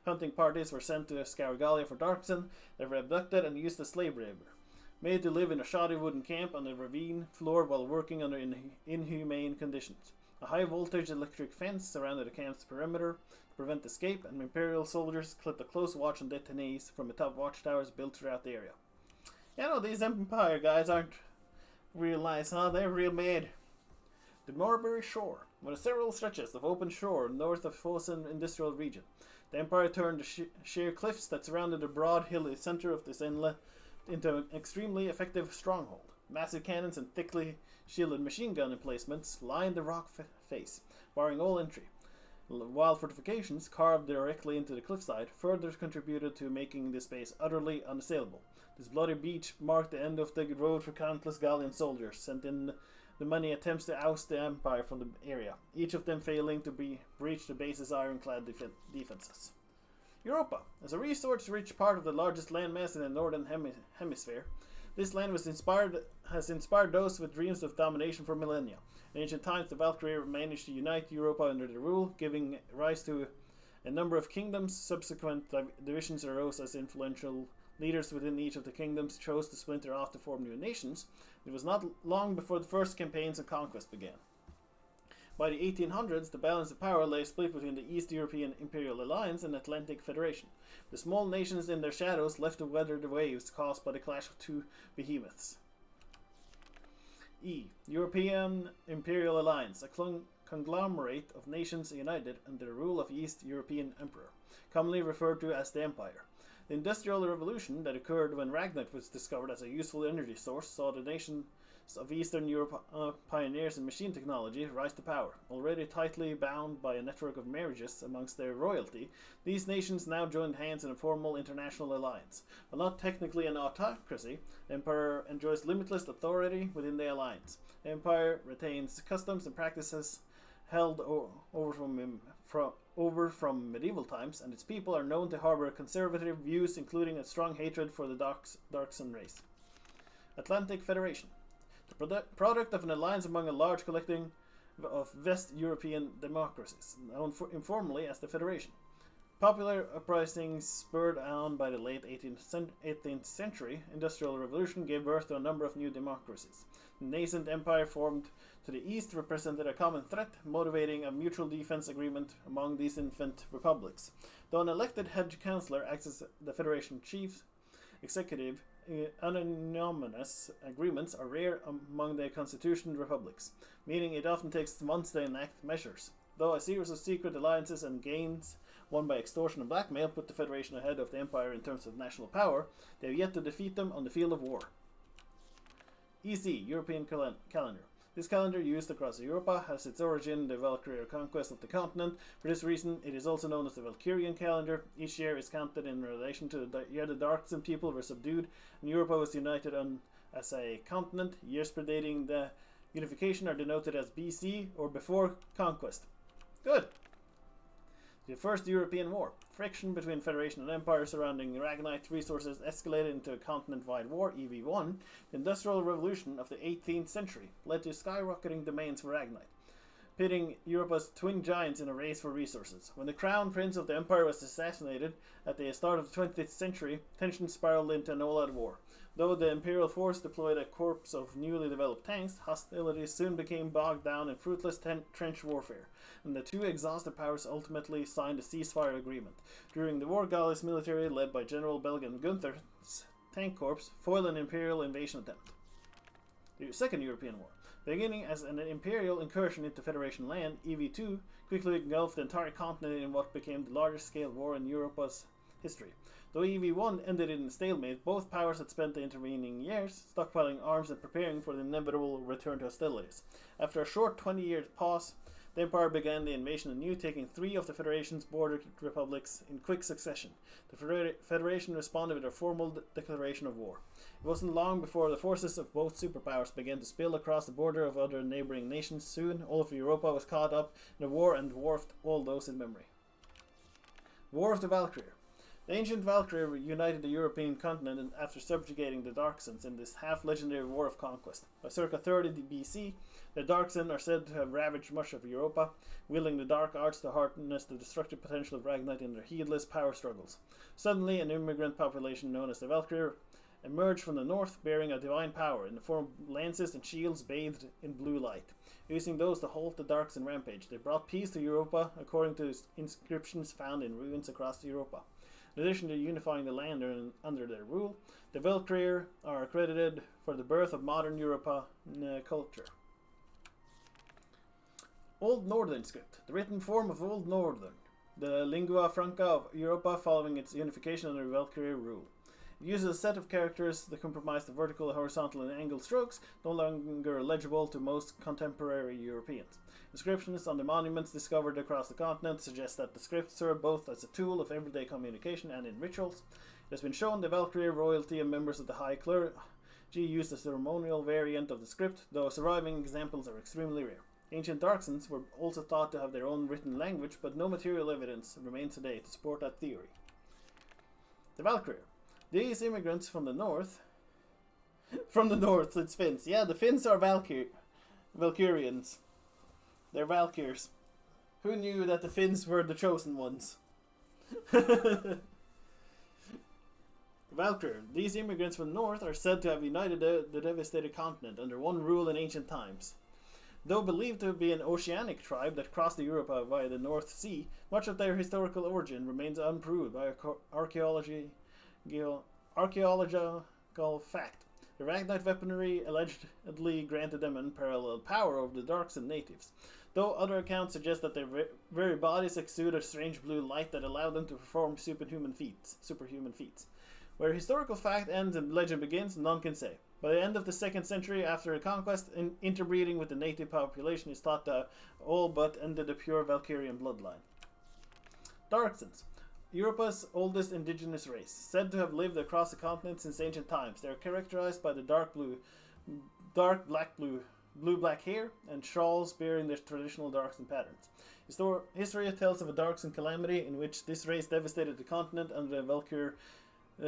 Hunting parties were sent to Scaragalia for Darkson. They were abducted and used as slave labor, made to live in a shoddy wooden camp on the ravine floor while working under inhumane conditions. A high-voltage electric fence surrounded the camp's perimeter to prevent escape, and Imperial soldiers kept a close watch on detainees from atop watchtowers built throughout the area. You know, these Empire guys aren't real nice, huh? They're real mad. The Marbury Shore. With several stretches of open shore north of Fosen industrial region, the Empire turned the sheer cliffs that surrounded the broad hilly center of this inlet into an extremely effective stronghold. Massive cannons and thickly shielded machine gun emplacements lined the rock face, barring all entry, while fortifications carved directly into the cliffside further contributed to making this space utterly unassailable. This bloody beach marked the end of the road for countless Gallian soldiers sent in the many attempts to oust the Empire from the area, each of them failing to breach the base's ironclad defenses. Europa. As a resource-rich part of the largest landmass in the northern hemisphere, this land has inspired those with dreams of domination for millennia. In ancient times, the Valkyria managed to unite Europa under their rule, giving rise to a number of kingdoms. Subsequent divisions arose as influential leaders within each of the kingdoms chose to splinter off to form new nations. It was not long before the first campaigns of conquest began. By the 1800s, the balance of power lay split between the East European Imperial Alliance and Atlantic Federation. The small nations in their shadows left to weather the waves caused by the clash of two behemoths. E. European Imperial Alliance, a conglomerate of nations united under the rule of East European Emperor, commonly referred to as the Empire. The Industrial Revolution that occurred when Ragnite was discovered as a useful energy source saw the nations of Eastern Europe pioneers in machine technology rise to power. Already tightly bound by a network of marriages amongst their royalty, these nations now joined hands in a formal international alliance. While not technically an autocracy, the Empire enjoys limitless authority within the alliance. The Empire retains customs and practices held over from medieval times, and its people are known to harbor conservative views, including a strong hatred for the Darkson race. Atlantic Federation. The product of an alliance among a large collecting of West European democracies, known informally as the Federation. Popular uprisings spurred on by the late 18th century industrial revolution gave birth to a number of new democracies. The nascent empire formed to the east represented a common threat, motivating a mutual defense agreement among these infant republics. Though an elected head chancellor acts as the Federation chief executive, anonymous agreements are rare among the constitutional republics, meaning it often takes months to enact measures. Though a series of secret alliances and gains won by extortion and blackmail put the Federation ahead of the Empire in terms of national power, they have yet to defeat them on the field of war. EC, European calendar. This calendar, used across Europa, has its origin in the Valkyria conquest of the continent. For this reason, it is also known as the Valkyrian calendar. Each year is counted in relation to the year the Darkson people were subdued, and Europa was united as a continent. Years predating the unification are denoted as BC, or before conquest. Good! The First European War. Friction between Federation and Empire surrounding Ragnite resources escalated into a continent-wide war, EV1. The Industrial Revolution of the 18th century led to skyrocketing demands for Ragnite, pitting Europa's twin giants in a race for resources. When the crown prince of the empire was assassinated at the start of the 20th century, tensions spiraled into an all-out war. Though the imperial force deployed a corps of newly developed tanks, hostilities soon became bogged down in fruitless trench warfare, and the two exhausted powers ultimately signed a ceasefire agreement. During the war, Gallia's military, led by General Belgian Gunther's tank corps, foiled an imperial invasion attempt. The Second European War. Beginning as an imperial incursion into Federation land, EV2 quickly engulfed the entire continent in what became the largest scale war in Europa's history. Though EV1 ended in a stalemate, both powers had spent the intervening years stockpiling arms and preparing for the inevitable return to hostilities. After a short 20-year pause, the Empire began the invasion anew, taking 3 of the Federation's border republics in quick succession. The Federation responded with a formal declaration of war. It wasn't long before the forces of both superpowers began to spill across the border of other neighboring nations. Soon, all of Europa was caught up in a war and dwarfed all those in memory. War of the Valkyria. The ancient Valkyria united the European continent after subjugating the Darksons in this half-legendary war of conquest. By circa 30 BC, the Darkson are said to have ravaged much of Europa, wielding the dark arts to harness the destructive potential of Ragnite in their heedless power struggles. Suddenly, an immigrant population known as the Valkyria emerged from the north, bearing a divine power in the form of lances and shields bathed in blue light. Using those to halt the Darkson rampage, they brought peace to Europa, according to inscriptions found in ruins across Europa. In addition to unifying the land under their rule, the Valkyria are credited for the birth of modern Europa culture. Old Northern script, the written form of Old Northern, the lingua franca of Europa following its unification under Valkyria rule. It uses a set of characters that comprise the vertical, horizontal, and angled strokes, no longer legible to most contemporary Europeans. Inscriptions on the monuments discovered across the continent suggest that the script served both as a tool of everyday communication and in rituals. It has been shown the Valkyria royalty and members of the high clergy used a ceremonial variant of the script, though surviving examples are extremely rare. Ancient Darksons were also thought to have their own written language, but no material evidence remains today to support that theory. The Valkyria. These immigrants from the north... it's Finns. Yeah, the Finns are Valkyrians. They're Valkyrs. Who knew that the Finns were the chosen ones? Valkyria. These immigrants from the north are said to have united the devastated continent under one rule in ancient times. Though believed to be an oceanic tribe that crossed Europa via the North Sea, much of their historical origin remains unproved by archaeological fact. The Ragnite weaponry allegedly granted them unparalleled power over the Darkson natives, though other accounts suggest that their very bodies exude a strange blue light that allowed them to perform superhuman feats. Where historical fact ends and legend begins, none can say. By the end of the 2nd century after a conquest, interbreeding with the native population is thought to all but ended the pure Valkyrian bloodline. Darksons. Europa's oldest indigenous race, said to have lived across the continent since ancient times. They are characterized by the blue-black hair and shawls bearing their traditional Darkson patterns. History tells of a Darkson calamity in which this race devastated the continent and the Valkyria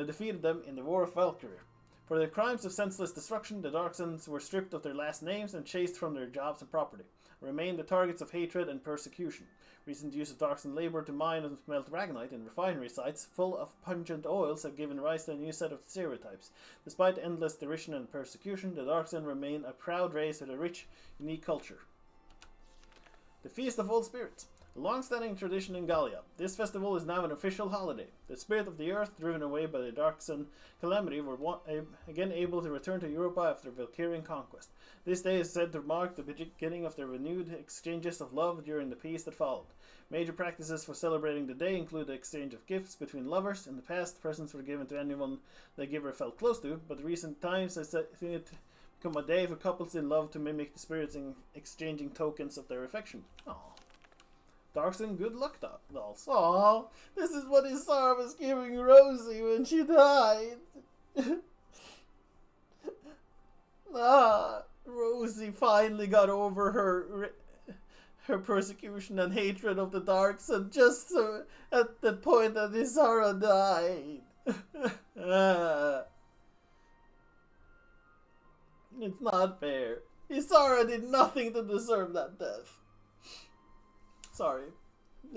defeated them in the War of Valkyria. For their crimes of senseless destruction, the Darksons were stripped of their last names and chased from their jobs and property, remained the targets of hatred and persecution. Recent use of Darkson labor to mine and smelt Ragnite in refinery sites full of pungent oils have given rise to a new set of stereotypes. Despite endless derision and persecution, the Darkson remain a proud race with a rich, unique culture. The Feast of Old Spirits. A long-standing tradition in Gallia, this festival is now an official holiday. The spirit of the earth, driven away by the Darkson calamity, were again able to return to Europa after Valkyrian conquest. This day is said to mark the beginning of the renewed exchanges of love during the peace that followed. Major practices for celebrating the day include the exchange of gifts between lovers. In the past, presents were given to anyone the giver felt close to, but in recent times has seen it become a day for couples in love to mimic the spirits in exchanging tokens of their affection. Aww. Darkson good luck dolls. Aww, this is what Isara was giving Rosie when she died. Rosie finally got over her persecution and hatred of the Darkson just at the point that Isara died. It's not fair. Isara did nothing to deserve that death. Sorry,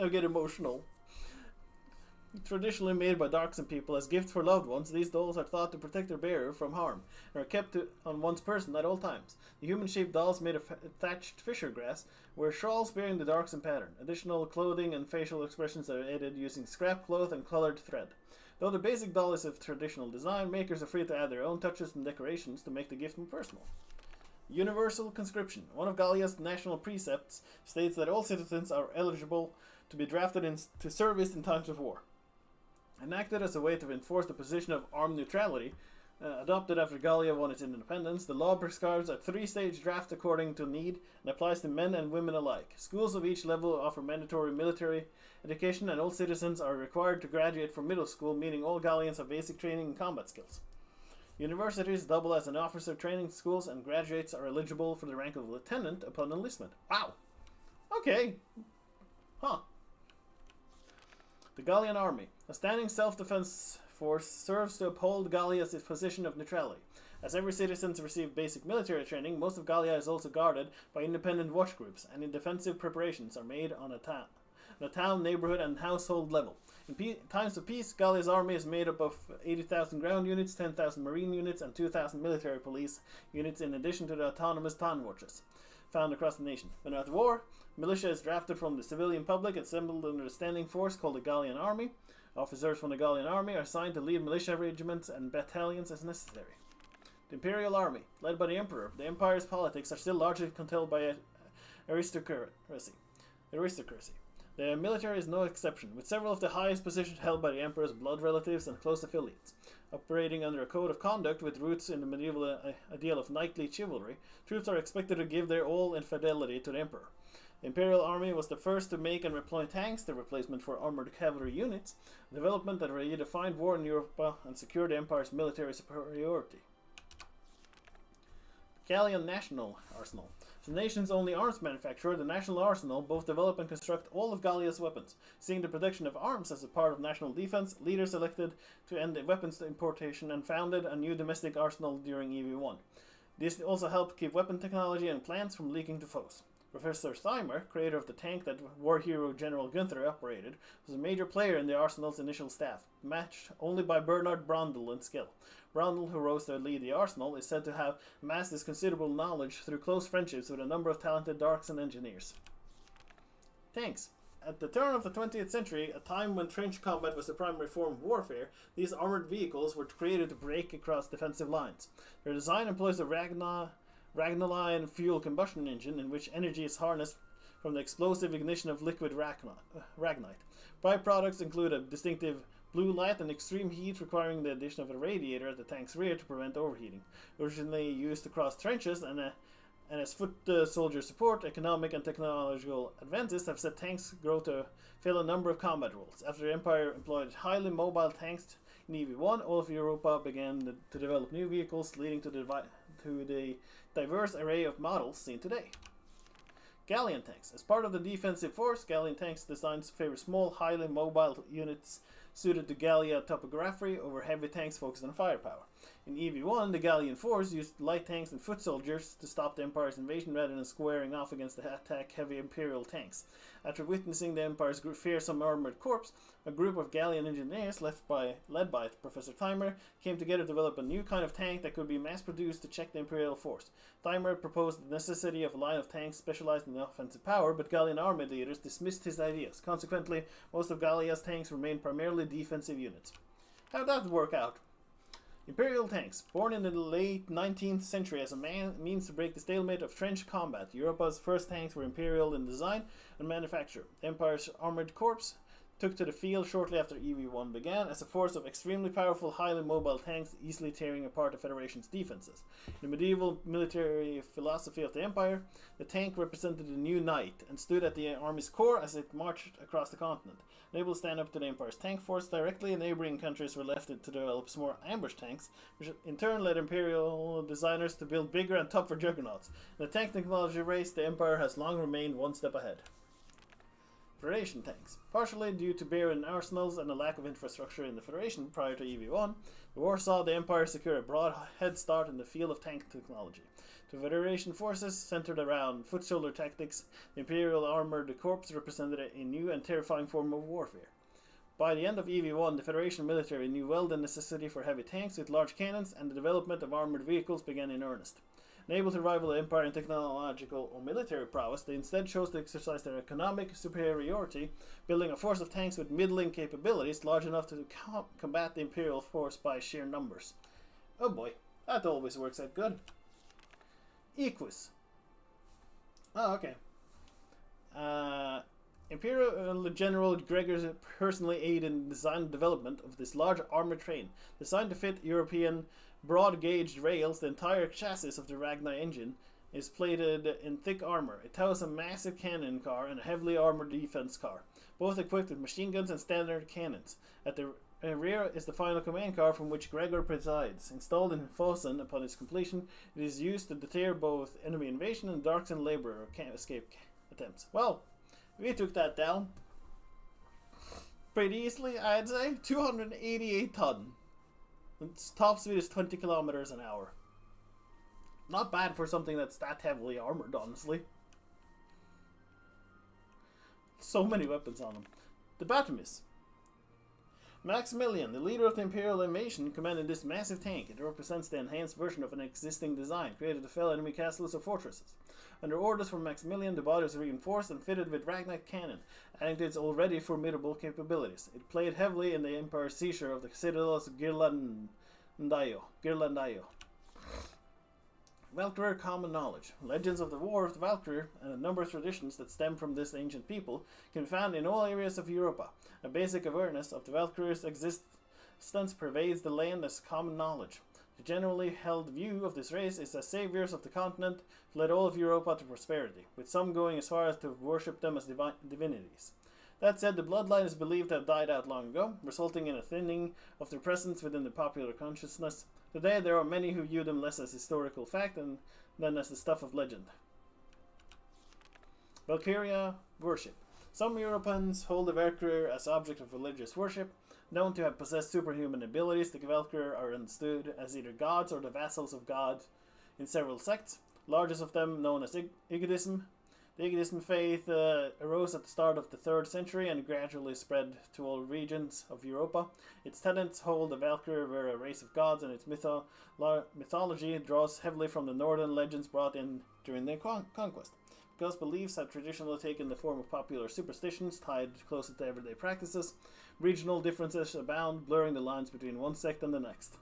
I get emotional. Traditionally made by Darkson people as gifts for loved ones, these dolls are thought to protect their bearer from harm and are kept on one's person at all times. The human-shaped dolls made of thatched fisher grass wear shawls bearing the Darkson pattern. Additional clothing and facial expressions are added using scrap cloth and colored thread. Though the basic doll is of traditional design, makers are free to add their own touches and decorations to make the gift more personal. Universal conscription. One of Gallia's national precepts states that all citizens are eligible to be drafted into service in times of war. Enacted as a way to enforce the position of armed neutrality, adopted after Gallia won its independence, the law prescribes a 3-stage draft according to need and applies to men and women alike. Schools of each level offer mandatory military education, and all citizens are required to graduate from middle school, meaning all Gallians have basic training in combat skills. Universities double as an officer training schools, and graduates are eligible for the rank of lieutenant upon enlistment. Wow! Okay. Huh. The Gallian Army. A standing self-defense force serves to uphold Gallia's position of neutrality. As every citizen receives basic military training, most of Gallia is also guarded by independent watch groups, and defensive preparations are made on a town, neighborhood, and household level. In times of peace, Gallia's army is made up of 80,000 ground units, 10,000 marine units, and 2,000 military police units, in addition to the autonomous town watches found across the nation. When at war, militia is drafted from the civilian public, assembled under a standing force called the Gallian Army. Officers from the Gallian Army are assigned to lead militia regiments and battalions as necessary. The Imperial Army, led by the Emperor, the Empire's politics are still largely controlled by aristocracy. The military is no exception, with several of the highest positions held by the Emperor's blood relatives and close affiliates. Operating under a code of conduct with roots in the medieval ideal of knightly chivalry, troops are expected to give their all in fidelity to the Emperor. The Imperial Army was the first to make and deploy tanks, the replacement for armored cavalry units, a development that redefined war in Europe and secured the Empire's military superiority. Gallian National Arsenal. As the nation's only arms manufacturer, the National Arsenal both develop and construct all of Gallia's weapons. Seeing the production of arms as a part of national defense, leaders elected to end weapons importation and founded a new domestic arsenal during EV1. This also helped keep weapon technology and plans from leaking to foes. Professor Steimer, creator of the tank that war hero General Gunther operated, was a major player in the arsenal's initial staff, matched only by Bernard Brondel in skill. Brondel, who rose to lead the arsenal, is said to have amassed his considerable knowledge through close friendships with a number of talented darks and engineers. Tanks. At the turn of the 20th century, a time when trench combat was the primary form of warfare, these armored vehicles were created to break across defensive lines. Their design employs a Ragnaline fuel combustion engine in which energy is harnessed from the explosive ignition of liquid ragnite. Byproducts include a distinctive blue light and extreme heat, requiring the addition of a radiator at the tank's rear to prevent overheating. Originally used to cross trenches and as foot soldier support, economic and technological advances have set tanks grow to fill a number of combat roles. After the Empire employed highly mobile tanks in EV1, all of Europa began to develop new vehicles, leading to the diverse array of models seen today. Gallian tanks. As part of the defensive force, Gallian tanks designs favor small, highly mobile units suited to Gallia topography over heavy tanks focused on firepower. In EV1, the Gallian force used light tanks and foot soldiers to stop the Empire's invasion rather than squaring off against the attack-heavy Imperial tanks. After witnessing the Empire's fearsome armored corps, a group of Gallian engineers led by Professor Thymer came together to develop a new kind of tank that could be mass-produced to check the Imperial force. Thymer proposed the necessity of a line of tanks specialized in offensive power, but Gallian army leaders dismissed his ideas. Consequently, most of Gallia's tanks remained primarily defensive units. How'd that work out? Imperial tanks. Born in the late 19th century as a means to break the stalemate of trench combat, Europa's first tanks were imperial in design and manufacture. The Empire's armored corps took to the field shortly after EV1 began as a force of extremely powerful, highly mobile tanks easily tearing apart the Federation's defenses. In the medieval military philosophy of the Empire, the tank represented a new knight and stood at the army's core as it marched across the continent. Unable to stand up to the Empire's tank force directly, neighboring countries were left to develop more ambush tanks, which in turn led Imperial designers to build bigger and tougher juggernauts. In the tank technology race, the Empire has long remained one step ahead. Federation tanks. Partially due to barren arsenals and a lack of infrastructure in the Federation prior to EV1, the war saw the Empire secure a broad head start in the field of tank technology. The Federation forces centered around foot soldier tactics. The Imperial Armored Corps represented a new and terrifying form of warfare. By the end of EV1, the Federation military knew well the necessity for heavy tanks with large cannons, and the development of armored vehicles began in earnest. Unable to rival the Empire in technological or military prowess, they instead chose to exercise their economic superiority, building a force of tanks with middling capabilities large enough to combat the Imperial force by sheer numbers. Oh boy, that always works out good. Equus. Oh, okay. Imperial General Gregor personally aided in the design and development of this large armored train, designed to fit European broad-gauged rails. The entire chassis of the Ragnar engine is plated in thick armor. It tows a massive cannon car and a heavily armored defense car, both equipped with machine guns and standard cannons. At the rear is the final command car from which Gregor presides. Installed in Fosen upon its completion, it is used to deter both enemy invasion and Darkson laborer escape attempts. Well, we took that down pretty easily, I'd say. 288 ton. Its top speed is 20 kilometers an hour. Not bad for something that's that heavily armored, honestly. So many weapons on them. The Batomis. Maximilian, the leader of the Imperial invasion, commanded this massive tank. It represents the enhanced version of an existing design, created to fell enemy castles or fortresses. Under orders from Maximilian, the body was reinforced and fitted with Ragnar cannon, adding to its already formidable capabilities. It played heavily in the Empire's seizure of the citadels of Ghirlandaio. Valkyria common knowledge. Legends of the War of the Valkyrie and a number of traditions that stem from this ancient people can be found in all areas of Europa. A basic awareness of the Valkyrie's existence pervades the land as common knowledge. The generally held view of this race is as saviors of the continent who led all of Europa to prosperity, with some going as far as to worship them as divinities. That said, the bloodline is believed to have died out long ago, resulting in a thinning of their presence within the popular consciousness. Today, there are many who view them less as historical fact than as the stuff of legend. Valkyria worship. Some Europeans hold the Valkyrie as object of religious worship. Known to have possessed superhuman abilities, the Valkyrie are understood as either gods or the vassals of God in several sects, largest of them known as Igidism. The Igidism faith arose at the start of the 3rd century and gradually spread to all regions of Europa. Its tenets hold the Valkyrie were a race of gods, and its mythology draws heavily from the northern legends brought in during their conquest. Because beliefs have traditionally taken the form of popular superstitions tied closer to everyday practices, regional differences abound, blurring the lines between one sect and the next.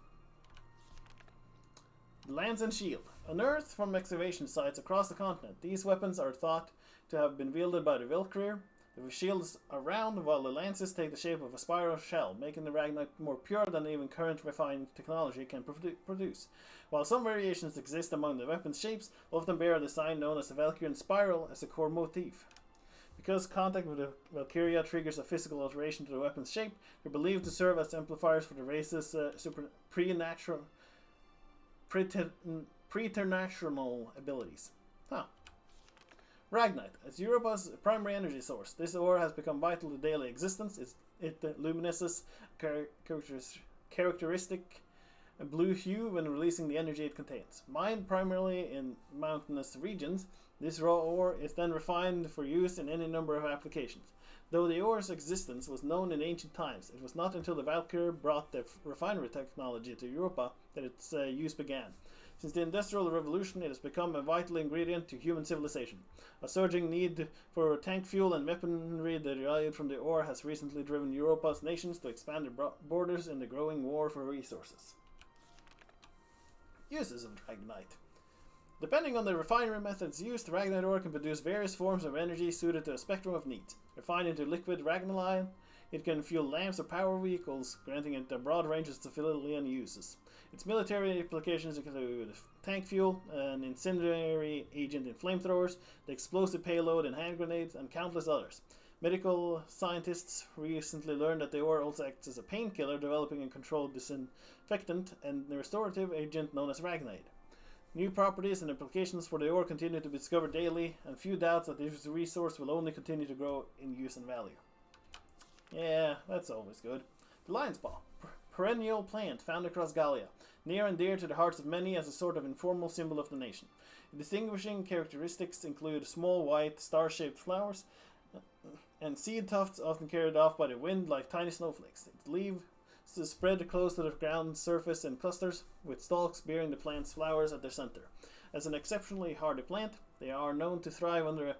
Lance and shield. Unearthed from excavation sites across the continent, these weapons are thought to have been wielded by the Valkyrie. The shields are round, while the lances take the shape of a spiral shell, making the Ragnar more pure than even current refined technology can produce. While some variations exist among the weapons' shapes, often bear a design known as the Valkyrian spiral as a core motif. Because contact with the Valkyria triggers a physical alteration to the weapon's shape, they're believed to serve as amplifiers for the race's preternatural abilities. Ragnite. As Europa's primary energy source, this ore has become vital to daily existence. It luminesces characteristic blue hue when releasing the energy it contains. Mined primarily in mountainous regions, this raw ore is then refined for use in any number of applications. Though the ore's existence was known in ancient times, it was not until the Valkyrie brought the refinery technology to Europa that its use began. Since the Industrial Revolution, it has become a vital ingredient to human civilization. A surging need for tank fuel and weaponry derived from the ore has recently driven Europa's nations to expand their borders in the growing war for resources. Uses of Dragonite. Depending on the refinery methods used, Ragnite ore can produce various forms of energy suited to a spectrum of needs. Refined into liquid Ragnaline, it can fuel lamps or power vehicles, granting it a broad range of civilian uses. Its military applications include tank fuel, an incendiary agent in flamethrowers, the explosive payload in hand grenades, and countless others. Medical scientists recently learned that the ore also acts as a painkiller, developing a controlled disinfectant and a restorative agent known as Ragnite. New properties and applications for the ore continue to be discovered daily, and few doubts that this resource will only continue to grow in use and value. Yeah, that's always good. The lion's paw. Perennial plant found across Gallia, near and dear to the hearts of many as a sort of informal symbol of the nation. Distinguishing characteristics include small white star-shaped flowers and seed tufts often carried off by the wind like tiny snowflakes. Its leaves spread close to the ground surface in clusters, with stalks bearing the plant's flowers at their center. As an exceptionally hardy plant, they are known to thrive under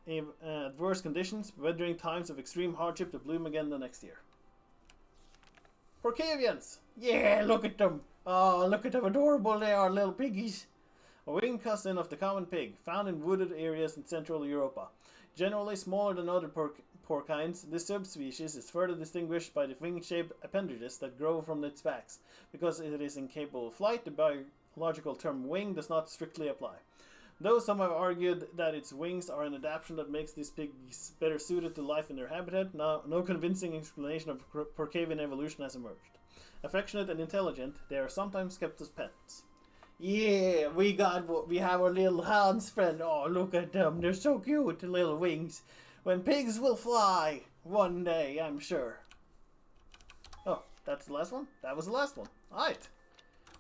adverse conditions, weathering times of extreme hardship to bloom again the next year. Porcavians! Yeah, look at them! Oh, look at how adorable they are, little piggies! A winged cousin of the common pig, found in wooded areas in Central Europa. Generally smaller than other porcines, this subspecies is further distinguished by the wing-shaped appendages that grow from its backs. Because it is incapable of flight, the biological term wing does not strictly apply. Though some have argued that its wings are an adaptation that makes these pigs better suited to life in their habitat, no convincing explanation of Porcavian evolution has emerged. Affectionate and intelligent, they are sometimes kept as pets. Yeah, we have our little Hans friend. Oh, look at them, they're so cute, the little wings. When pigs will fly, one day, I'm sure. Oh, that's the last one? That was the last one. Alright.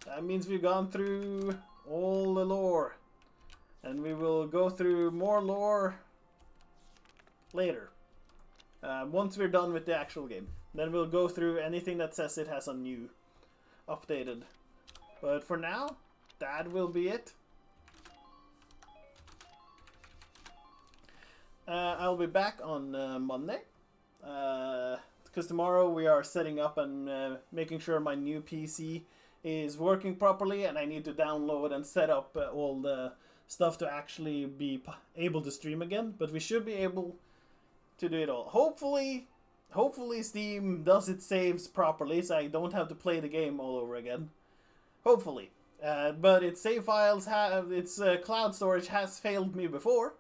That means we've gone through all the lore. And we will go through more lore later. Once we're done with the actual game. Then we'll go through anything that says it has a new updated. But for now, that will be it. I'll be back on Monday. Because tomorrow we are setting up and making sure my new PC is working properly. And I need to download and set up all the stuff to actually be able to stream again, but we should be able to do it all. Hopefully Steam does its saves properly, so I don't have to play the game all over again. Hopefully. But its save files have, its cloud storage has failed me before,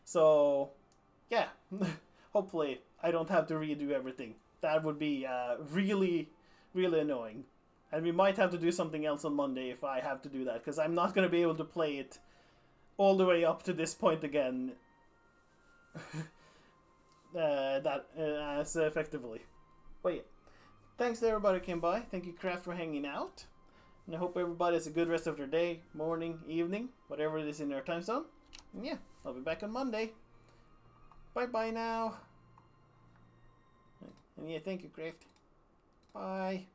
so yeah. Hopefully I don't have to redo everything. That would be really, really annoying. And we might have to do something else on Monday if I have to do that, because I'm not going to be able to play it all the way up to this point again as effectively. But yeah, thanks to everybody who came by. Thank you, Craft, for hanging out. And I hope everybody has a good rest of their day, morning, evening, whatever it is in their time zone. And yeah, I'll be back on Monday. Bye-bye now. And yeah, thank you, Craft. Bye.